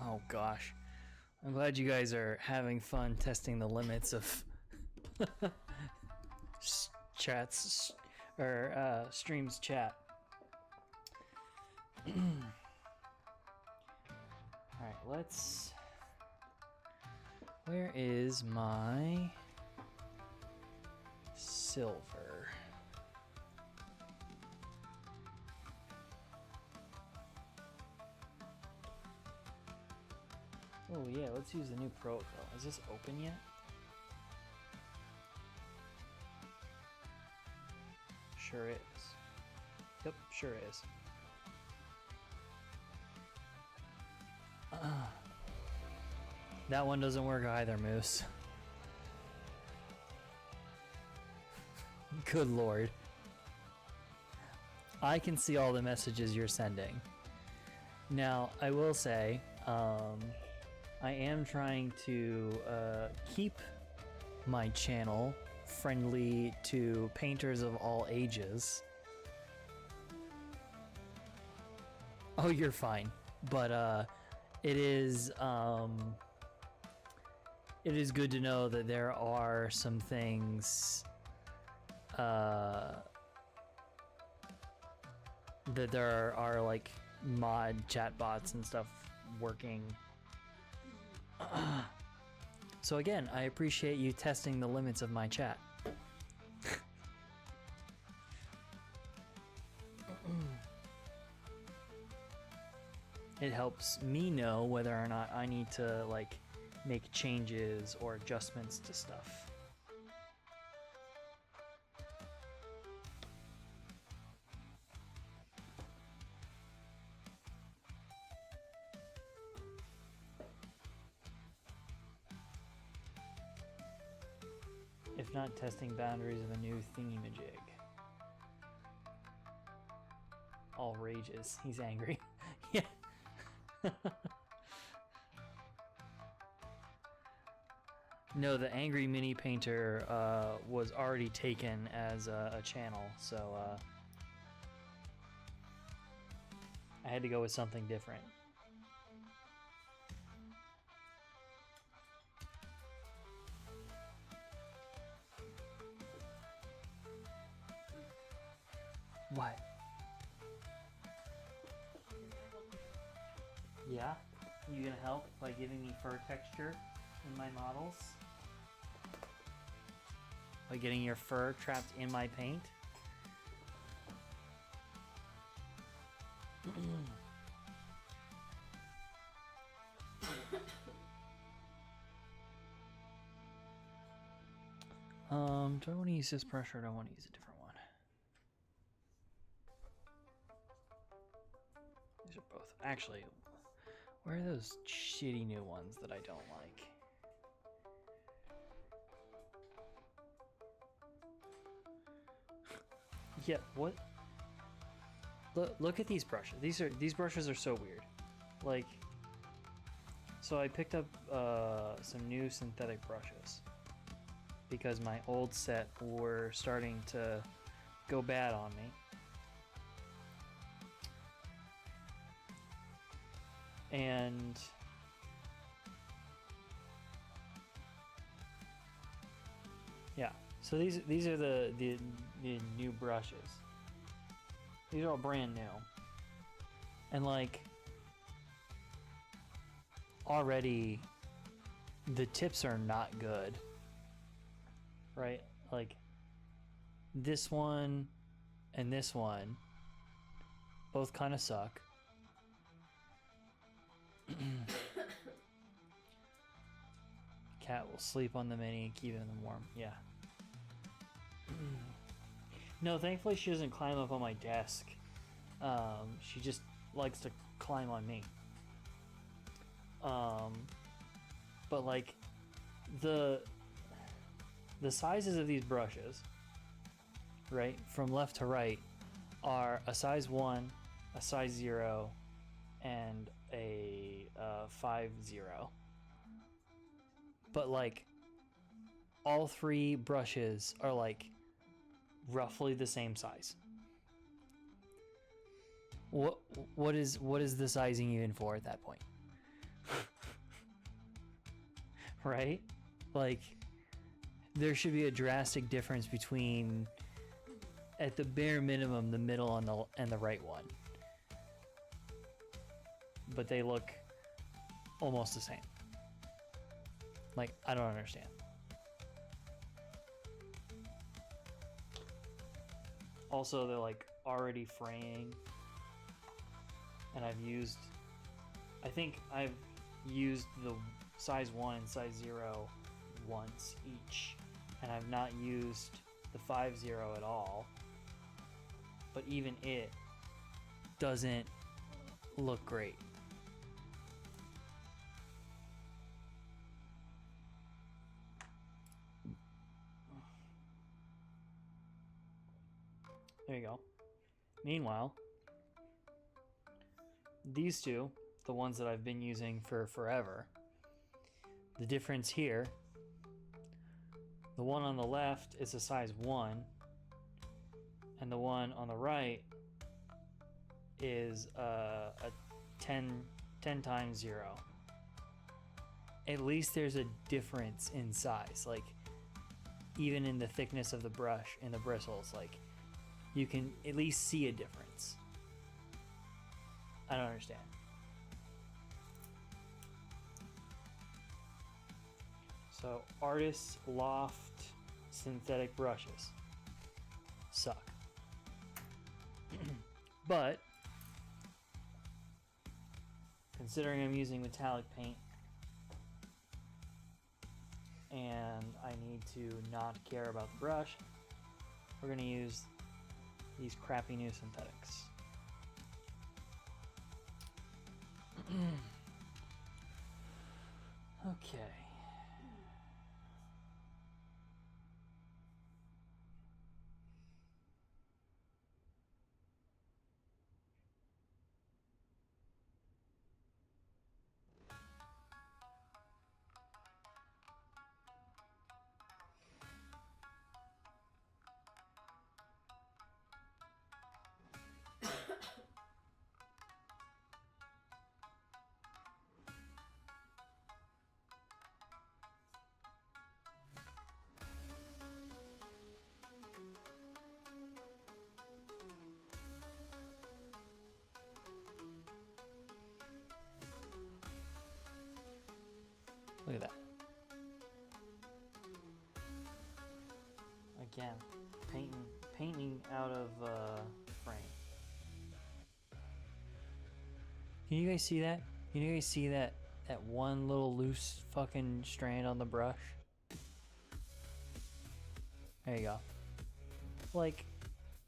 Oh gosh. I'm glad you guys are having fun testing the limits of chats or streams chat. Alright, let's... Where is my silver? Oh yeah, let's use the new protocol. Is this open yet? Sure is. Yep, sure is. That one doesn't work either, Moose. Good lord. I can see all the messages you're sending. Now, I will say, I am trying to keep my channel friendly to painters of all ages. Oh, you're fine. But it is good to know that there are some things that there are like mod chatbots and stuff working. So again, I appreciate you testing the limits of my chat. It helps me know whether or not I need to like make changes or adjustments to stuff. If not testing boundaries of a new thingamajig. All rages. He's angry. Yeah. No, the angry mini painter was already taken as a channel, so I had to go with something different. What? Yeah? You gonna help by giving me fur texture in my models? By getting your fur trapped in my paint? Do I want to use this brush or do I want to use a different one? These are both. Actually, where are those shitty new ones that I don't like? Yeah, what? Look at these brushes. These brushes are so weird. Like, so I picked up some new synthetic brushes because my old set were starting to go bad on me. And yeah, so these are the new brushes. These are all brand new. And like already the tips are not good. Right? Like this one and this one both kind of suck. Cat will sleep on the mini, keeping them warm. Yeah. No, thankfully she doesn't climb up on my desk. She just likes to climb on me. But like the sizes of these brushes, right, from left to right, are a size 1, a size 0, and a 5-0. But like all three brushes are like roughly the same size. What is the sizing even for at that point? Right? Like there should be a drastic difference between, at the bare minimum, the middle and the right one. But they look almost the same. Like, I don't understand. Also, they're like already fraying. And I think I've used the size 1 and size 0 once each. And I've not used the 5-0 at all. But even it doesn't look great. There you go. Meanwhile, these two, the ones that I've been using for forever, the difference here, the one on the left is a size 1, and the one on the right is a 10 times 0. At least there's a difference in size, like even in the thickness of the brush and the bristles, like you can at least see a difference. I don't understand. So Artist Loft synthetic brushes suck. But considering I'm using metallic paint and I need to not care about the brush, we're going to use these crappy new synthetics. Okay. Look at that. Again, painting out of frame. Can you guys see that? Can you guys see that one little loose fucking strand on the brush? There you go. Like,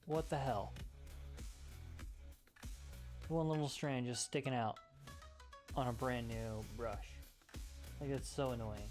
what the hell? One little strand just sticking out on a brand new brush. Like, it's so annoying.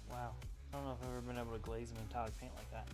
Wow. I don't know if I've ever been able to glaze a metallic paint like that.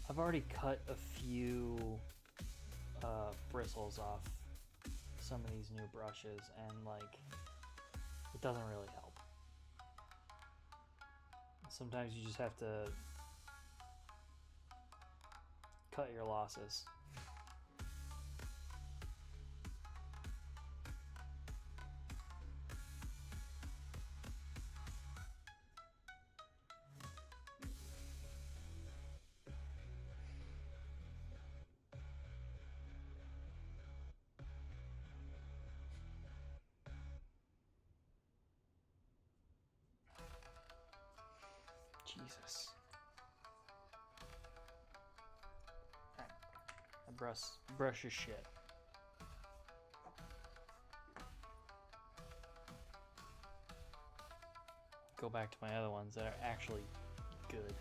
I've already cut a few bristles off some of these new brushes, and like, it doesn't really help. Sometimes you just have to cut your losses. Jesus. Alright. That brush is shit. Go back to my other ones that are actually good.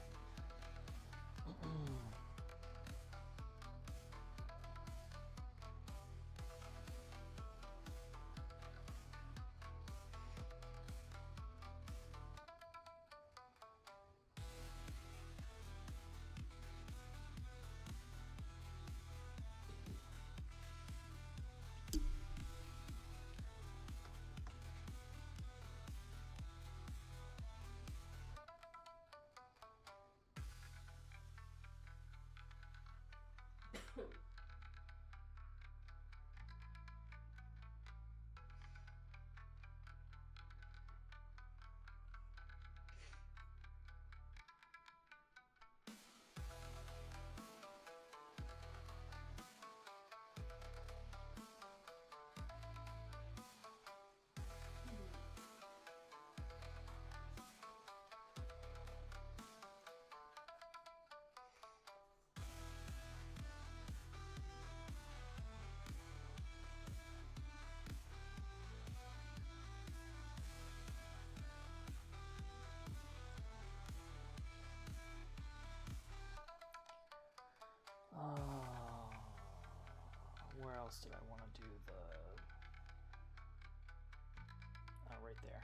Where else did I want to do the... right there.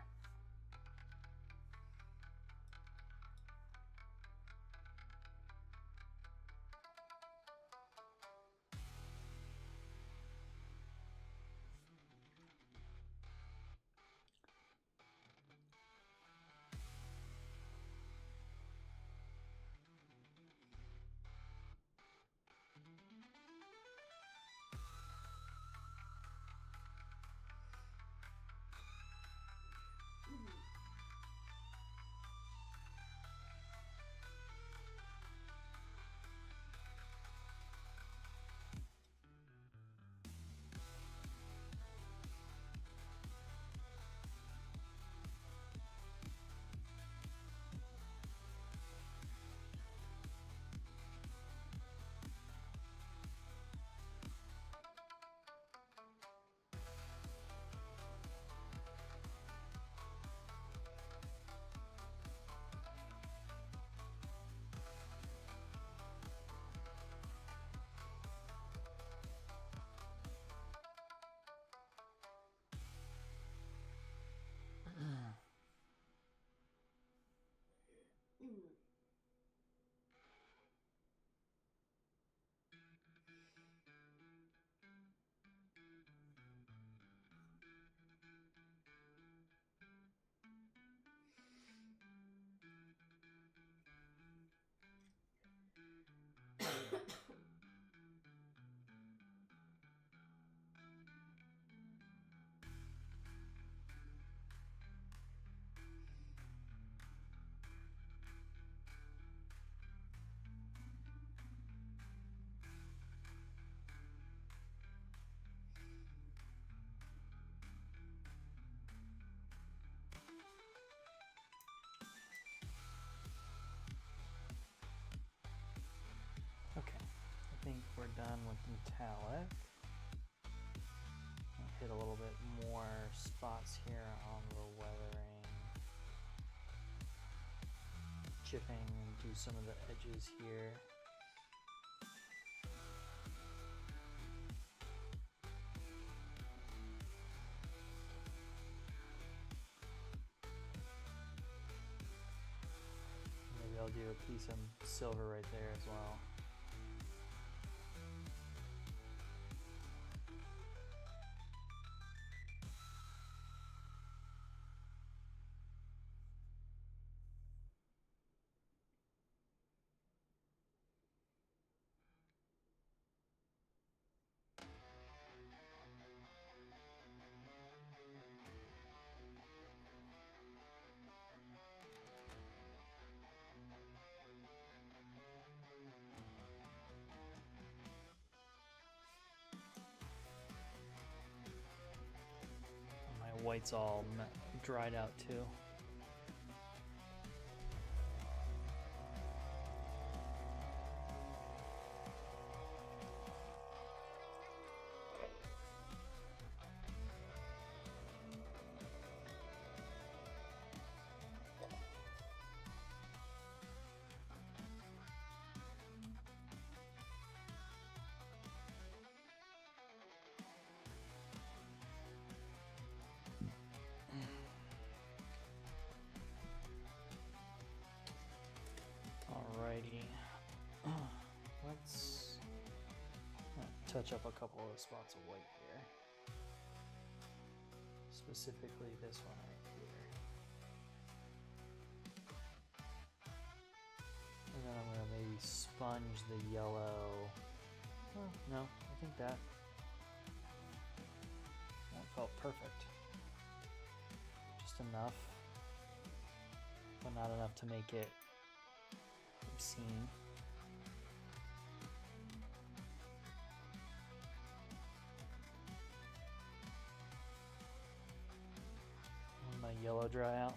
metallic. I'll hit a little bit more spots here on the weathering. Chipping and do some of the edges here. Maybe I'll do a piece of silver right there as well. White's all dried out too. Alrighty, let's touch up a couple of spots of white here. Specifically this one right here. And then I'm gonna maybe sponge the yellow. Oh, no, I think that felt perfect. Just enough, but not enough to make it obscene. Let my yellow dry out.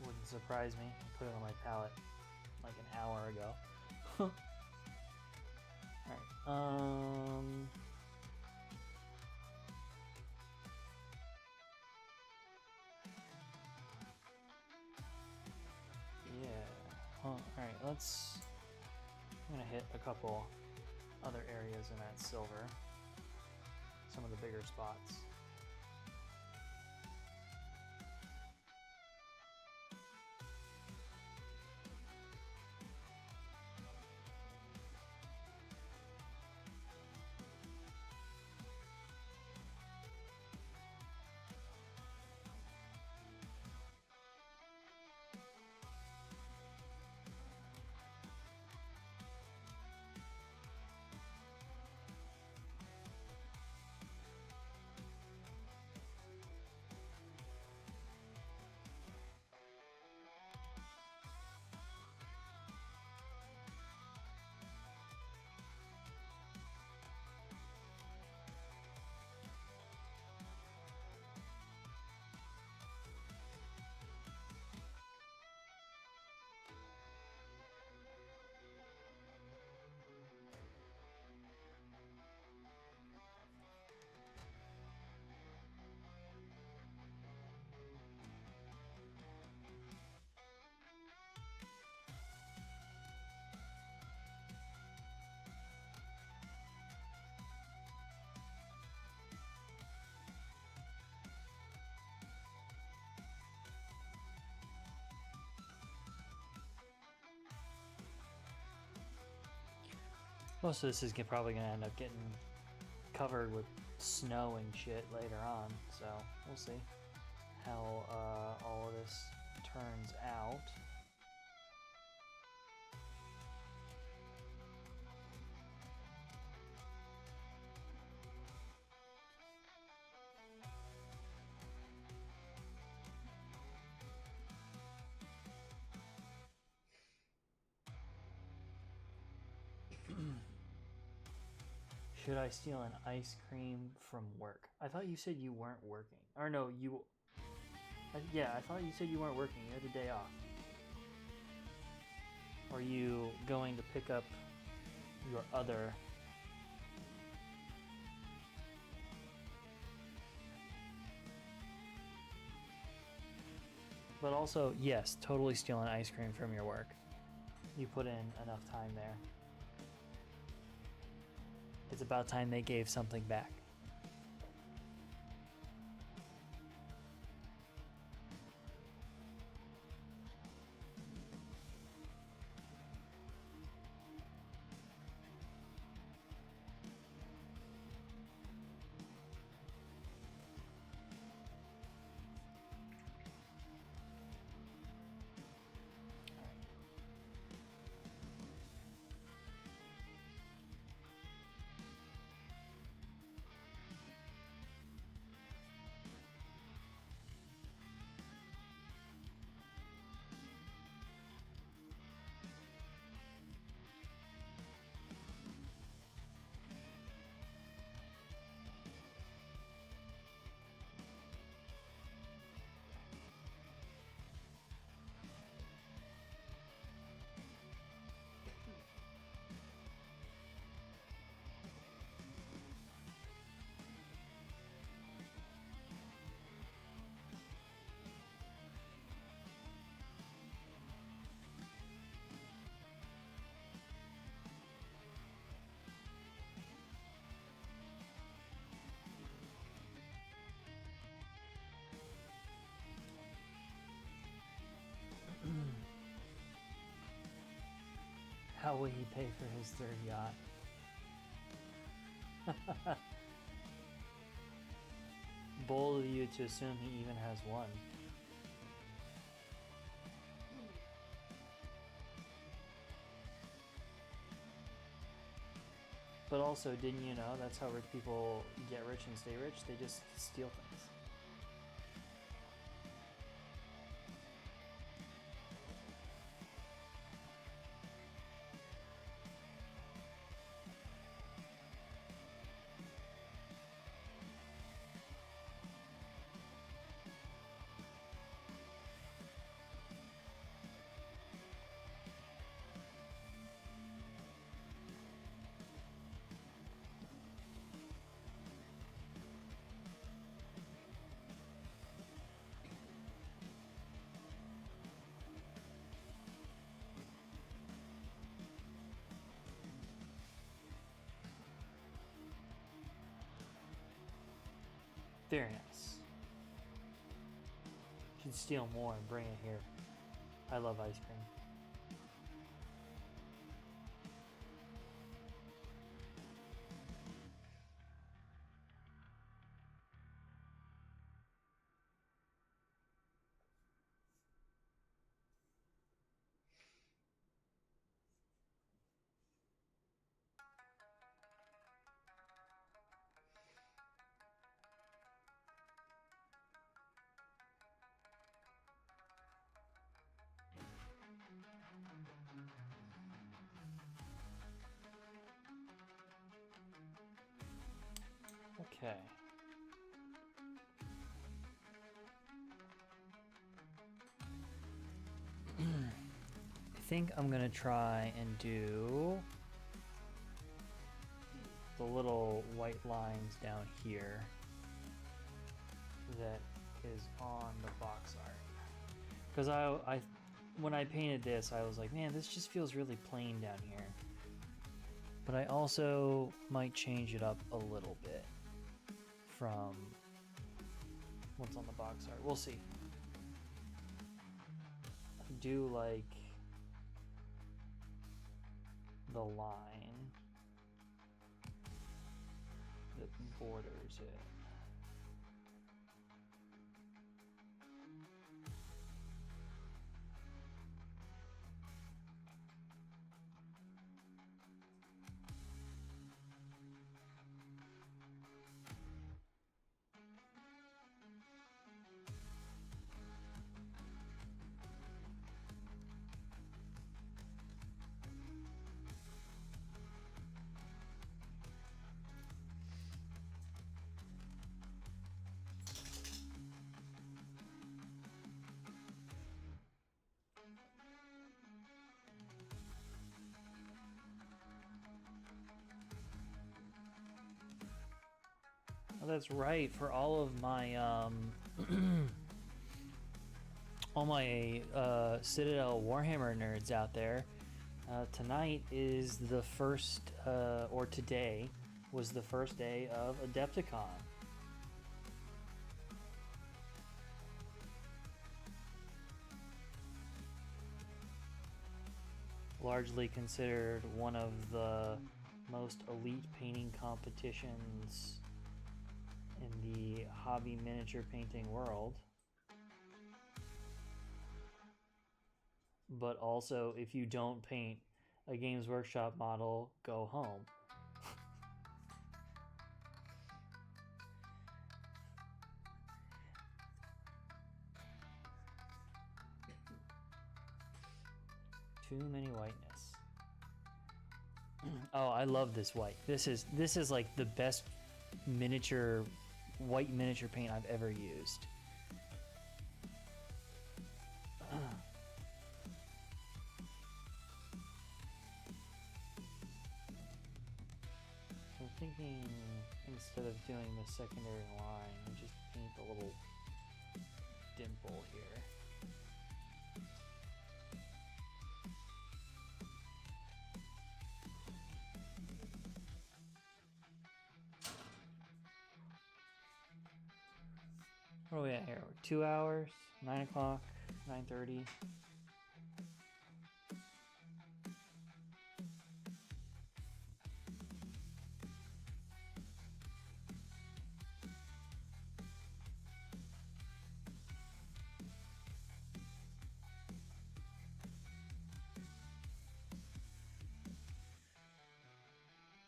Wouldn't surprise me. I put it on my palette like an hour ago. Alright, yeah. Alright, I'm gonna hit a couple other areas in that silver. Some of the bigger spots. Most of this is probably going to end up getting covered with snow and shit later on, so we'll see how all of this turns out. Should I steal an ice cream from work? I thought you said you weren't working. Or no, yeah, I thought you said you weren't working. You had a day off. Or are you going to pick up your other? But also, yes, totally stealing ice cream from your work. You put in enough time there. It's about time they gave something back. How will he pay for his third yacht? Bold of you to assume he even has one. But also, didn't you know that's how rich people get rich and stay rich? They just steal things. Very nice. Should steal more and bring it here. I love ice cream. Okay. I think I'm gonna try and do the little white lines down here that is on the box art. Because I when I painted this, I was like, man, this just feels really plain down here. But I also might change it up a little bit from what's on the box art. We'll see. I do like the line that borders it. Oh, that's right. For all of my all my Citadel Warhammer nerds out there, tonight is the first, or today was the first day of Adepticon. Largely considered one of the most elite painting competitions in the hobby miniature painting world. But also, if you don't paint a Games Workshop model, go home. Too many whiteness. Oh, I love this white. This is like the best white miniature paint I've ever used. So I'm thinking instead of doing the secondary line, we just paint a little dimple here. What are we at here? 2 hours? 9 o'clock? 9:30?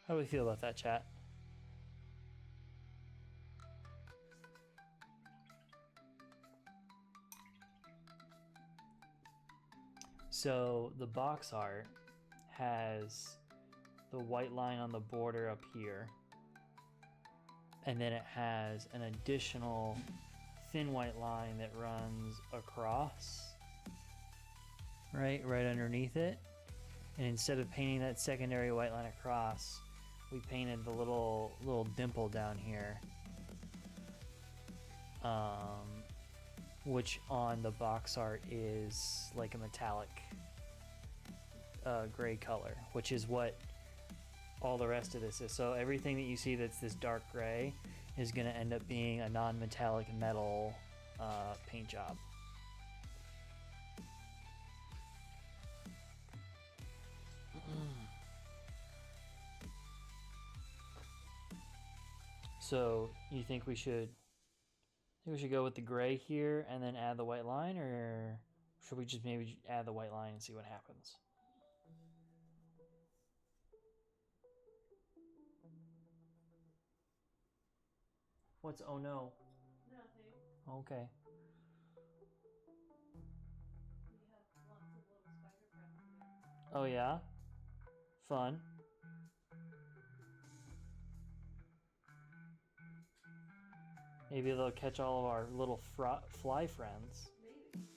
How do we feel about that, chat? So the box art has the white line on the border up here, and then it has an additional thin white line that runs across, right underneath it. And instead of painting that secondary white line across, we painted the little dimple down here, which on the box art is like a metallic gray color, which is what all the rest of this is. So everything that you see that's this dark gray is going to end up being a non-metallic metal paint job. So you think we should go with the gray here and then add the white line, or should we just maybe add the white line and see what happens? What's oh no? Nothing. Okay. We have lots of little spider friends here. Oh yeah? Fun. Maybe they'll catch all of our little fly friends. Maybe.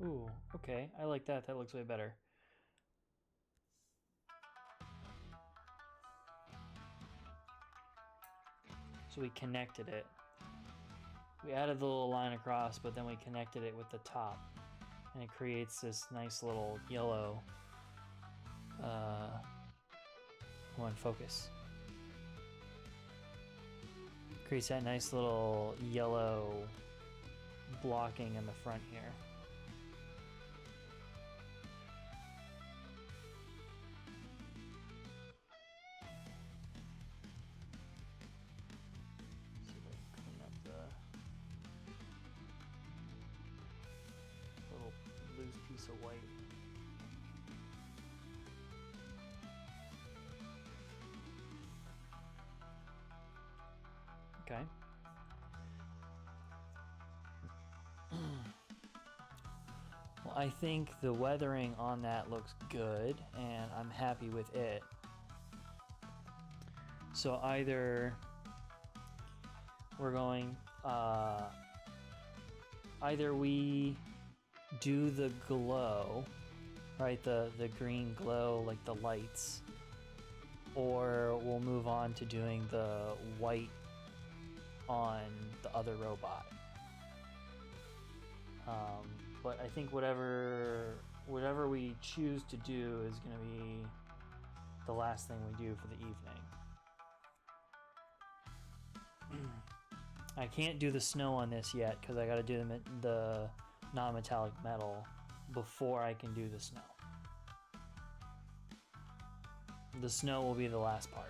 Ooh, okay. I like that. That looks way better. So we connected it. We added the little line across, but then we connected it with the top. And it creates this nice little yellow... Come on, focus. Creates that nice little yellow blocking in the front here. So white. Okay. Well, I think the weathering on that looks good, and I'm happy with it. So either we're going, either we do the glow, right? The green glow, like the lights, or we'll move on to doing the white on the other robot. But I think whatever we choose to do is going to be the last thing we do for the evening. I can't do the snow on this yet because I got to do the non-metallic metal before I can do the snow. The snow will be the last part.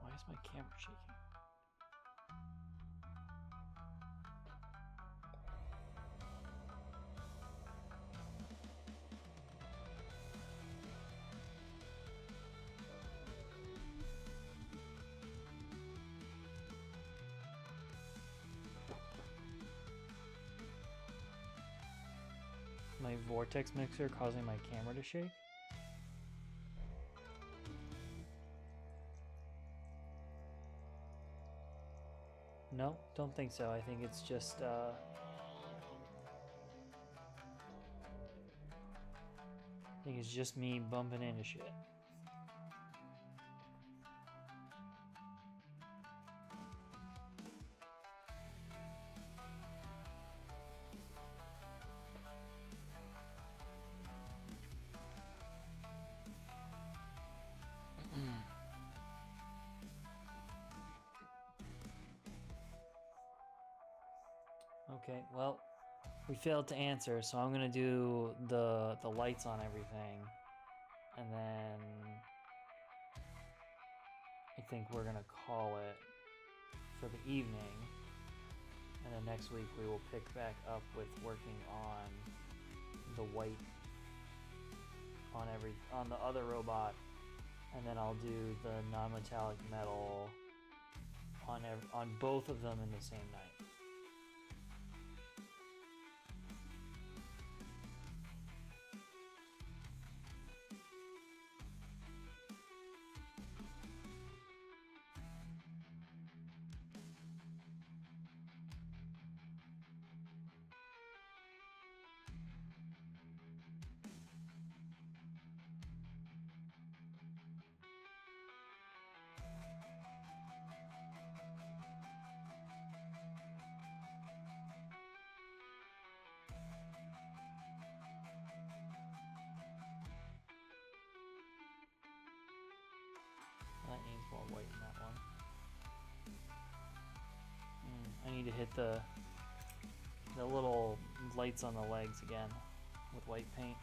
Why is my camera shaking? My vortex mixer causing my camera to shake? No, don't think so. I think it's just I think it's just me bumping into shit. Okay, well, we failed to answer, so I'm gonna do the lights on everything, and then I think we're gonna call it for the evening, and then next week we will pick back up with working on the white on the other robot, and then I'll do the non-metallic metal on both of them in the same night. That needs more white in that one. I need to hit the little lights on the legs again with white paint.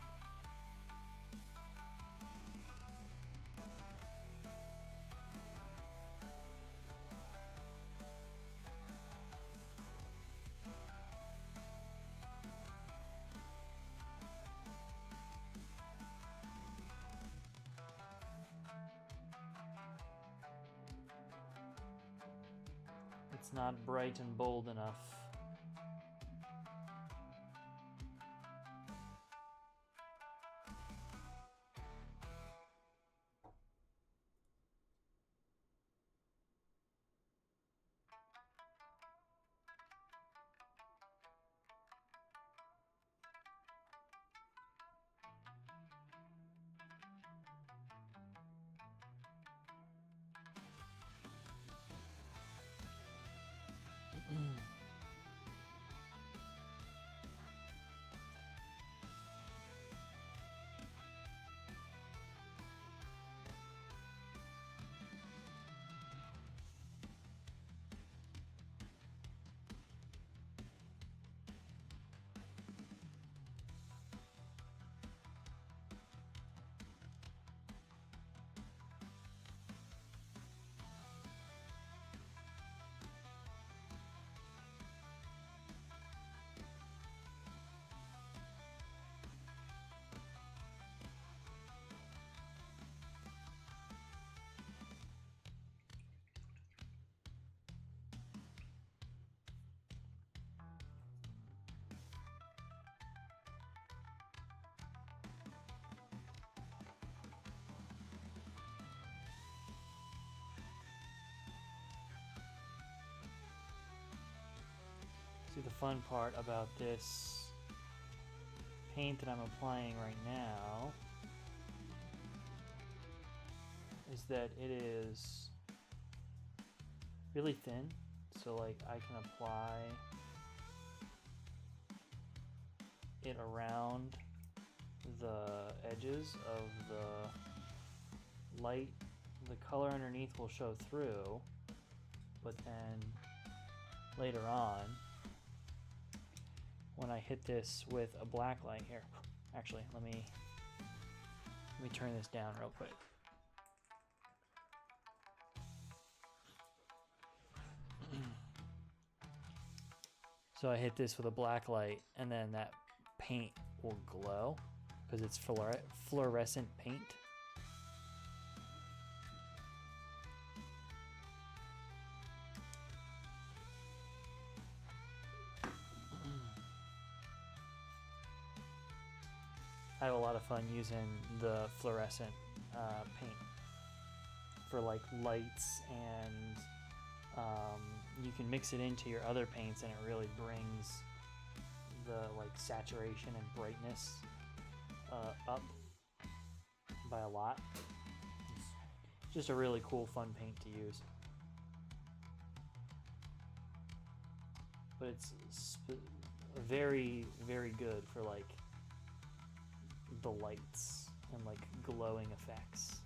It's not bright and bold enough. fun part about this paint that I'm applying right now is that it is really thin, so like I can apply it around the edges of the light. The color underneath will show through, but then later on, when I hit this with a black light here, actually let me turn this down real quick. So I hit this with a black light, and then that paint will glow because it's fluorescent paint. I have a lot of fun using the fluorescent paint for like lights, and you can mix it into your other paints and it really brings the like saturation and brightness up by a lot. It's just a really cool, fun paint to use. But it's very, very good for like the lights and like glowing effects.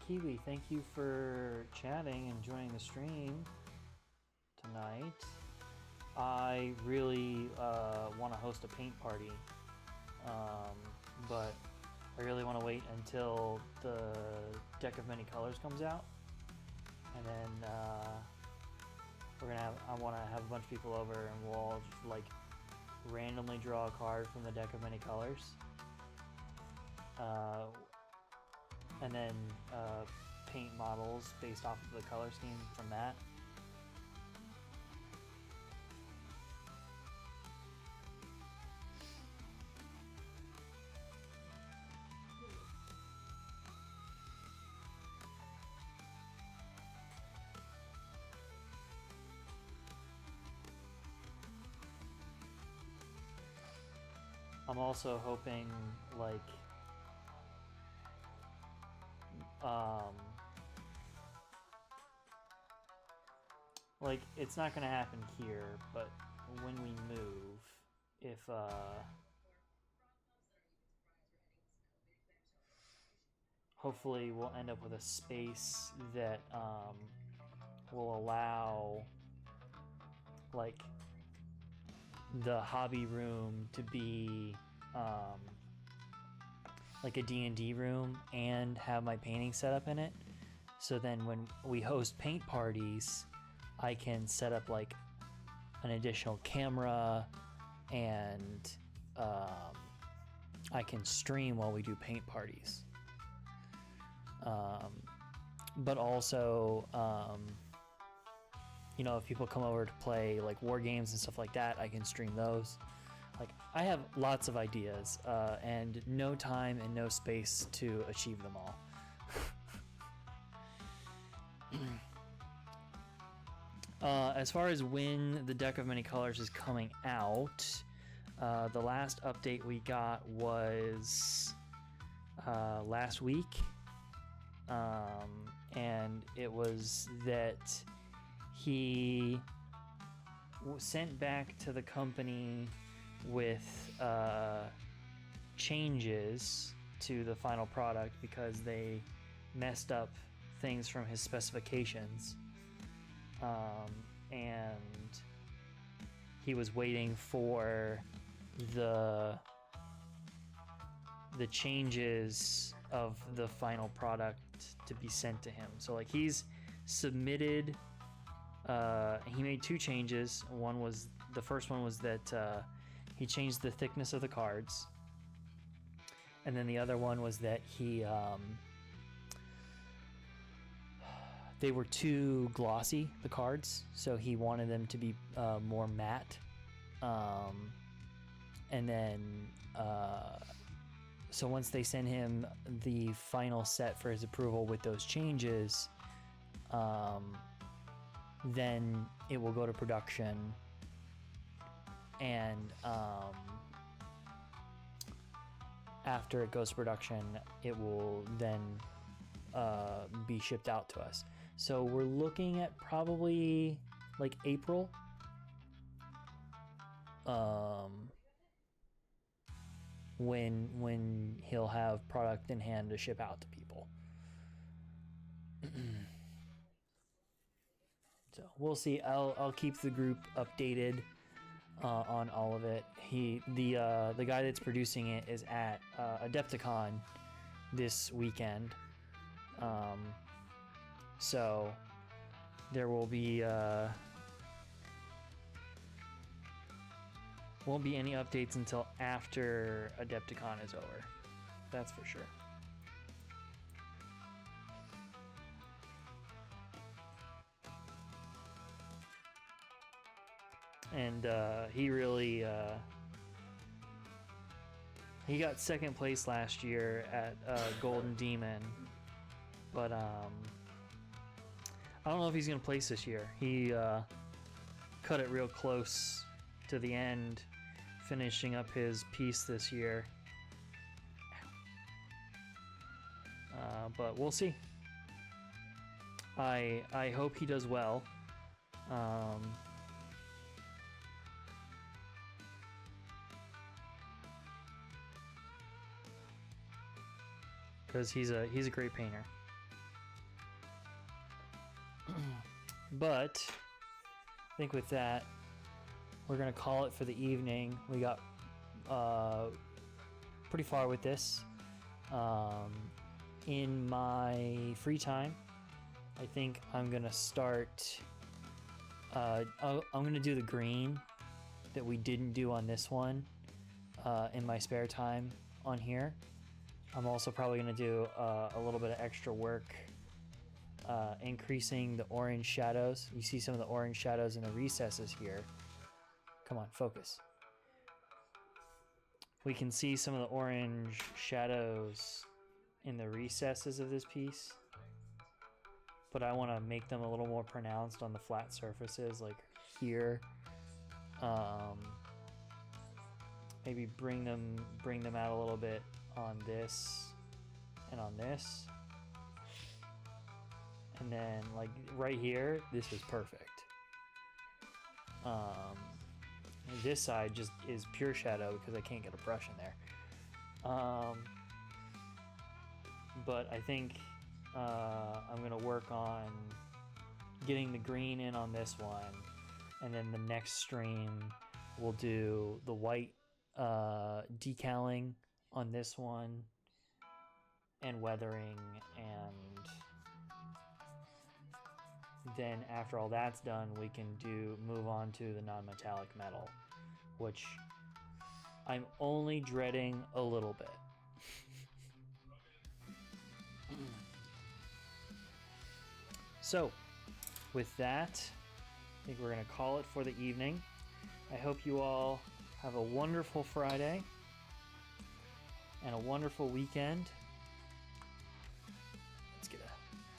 Kiwi, thank you for chatting and joining the stream tonight. I really want to host a paint party, but I really want to wait until the deck of many colors comes out, and then I want to have a bunch of people over, and we'll all just like randomly draw a card from the deck of many colors, and then paint models based off of the color scheme from that. I'm also hoping like it's not gonna happen here, but when we move, if hopefully we'll end up with a space that will allow like the hobby room to be like a D&D room and have my painting set up in it. So then when we host paint parties, I can set up like an additional camera, and I can stream while we do paint parties. But also, you know, if people come over to play like war games and stuff like that, I can stream those. Like, I have lots of ideas, and no time and no space to achieve them all. As far as when the deck of many colors is coming out, the last update we got was last week, and it was that he sent back to the company with changes to the final product because they messed up things from his specifications, and he was waiting for the changes of the final product to be sent to him. So like he's submitted, he made two changes. The first one was that he changed the thickness of the cards, and then the other one was that he they were too glossy, the cards, so he wanted them to be more matte. And then so once they send him the final set for his approval with those changes, then it will go to production, and after it goes to production, it will then be shipped out to us. So we're looking at probably like April, when he'll have product in hand to ship out to people. So we'll see. I'll keep the group updated on all of it. The guy that's producing it is at Adepticon this weekend. So there will be won't be any updates until after Adepticon is over. That's for sure. And he really he got second place last year at Golden Demon, but I don't know if he's gonna place this year. He cut it real close to the end, finishing up his piece this year. But we'll see. I hope he does well. Because he's a great painter. But I think with that, we're gonna call it for the evening. We got pretty far with this. In my free time, I think I'm gonna start. I'm gonna do the green that we didn't do on this one in my spare time on here. I'm also probably gonna do a little bit of extra work increasing the orange shadows. You see some of the orange shadows in the recesses here. Come on, focus. We can see some of the orange shadows in the recesses of this piece, but I want to make them a little more pronounced on the flat surfaces, like here. Maybe bring them out a little bit on this and on this, and then like right here, this is perfect. This side just is pure shadow because I can't get a brush in there. But I think I'm gonna work on getting the green in on this one, and then the next stream we'll do the white decaling on this one, and weathering, and then after all that's done, we can move on to the non-metallic metal, which I'm only dreading a little bit. So, with that, I think we're going to call it for the evening. I hope you all have a wonderful Friday and a wonderful weekend. Let's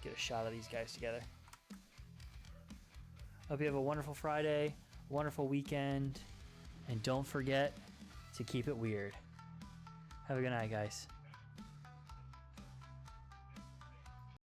get a shot of these guys together. Hope you have a wonderful Friday, wonderful weekend, and don't forget to keep it weird. Have a good night, guys.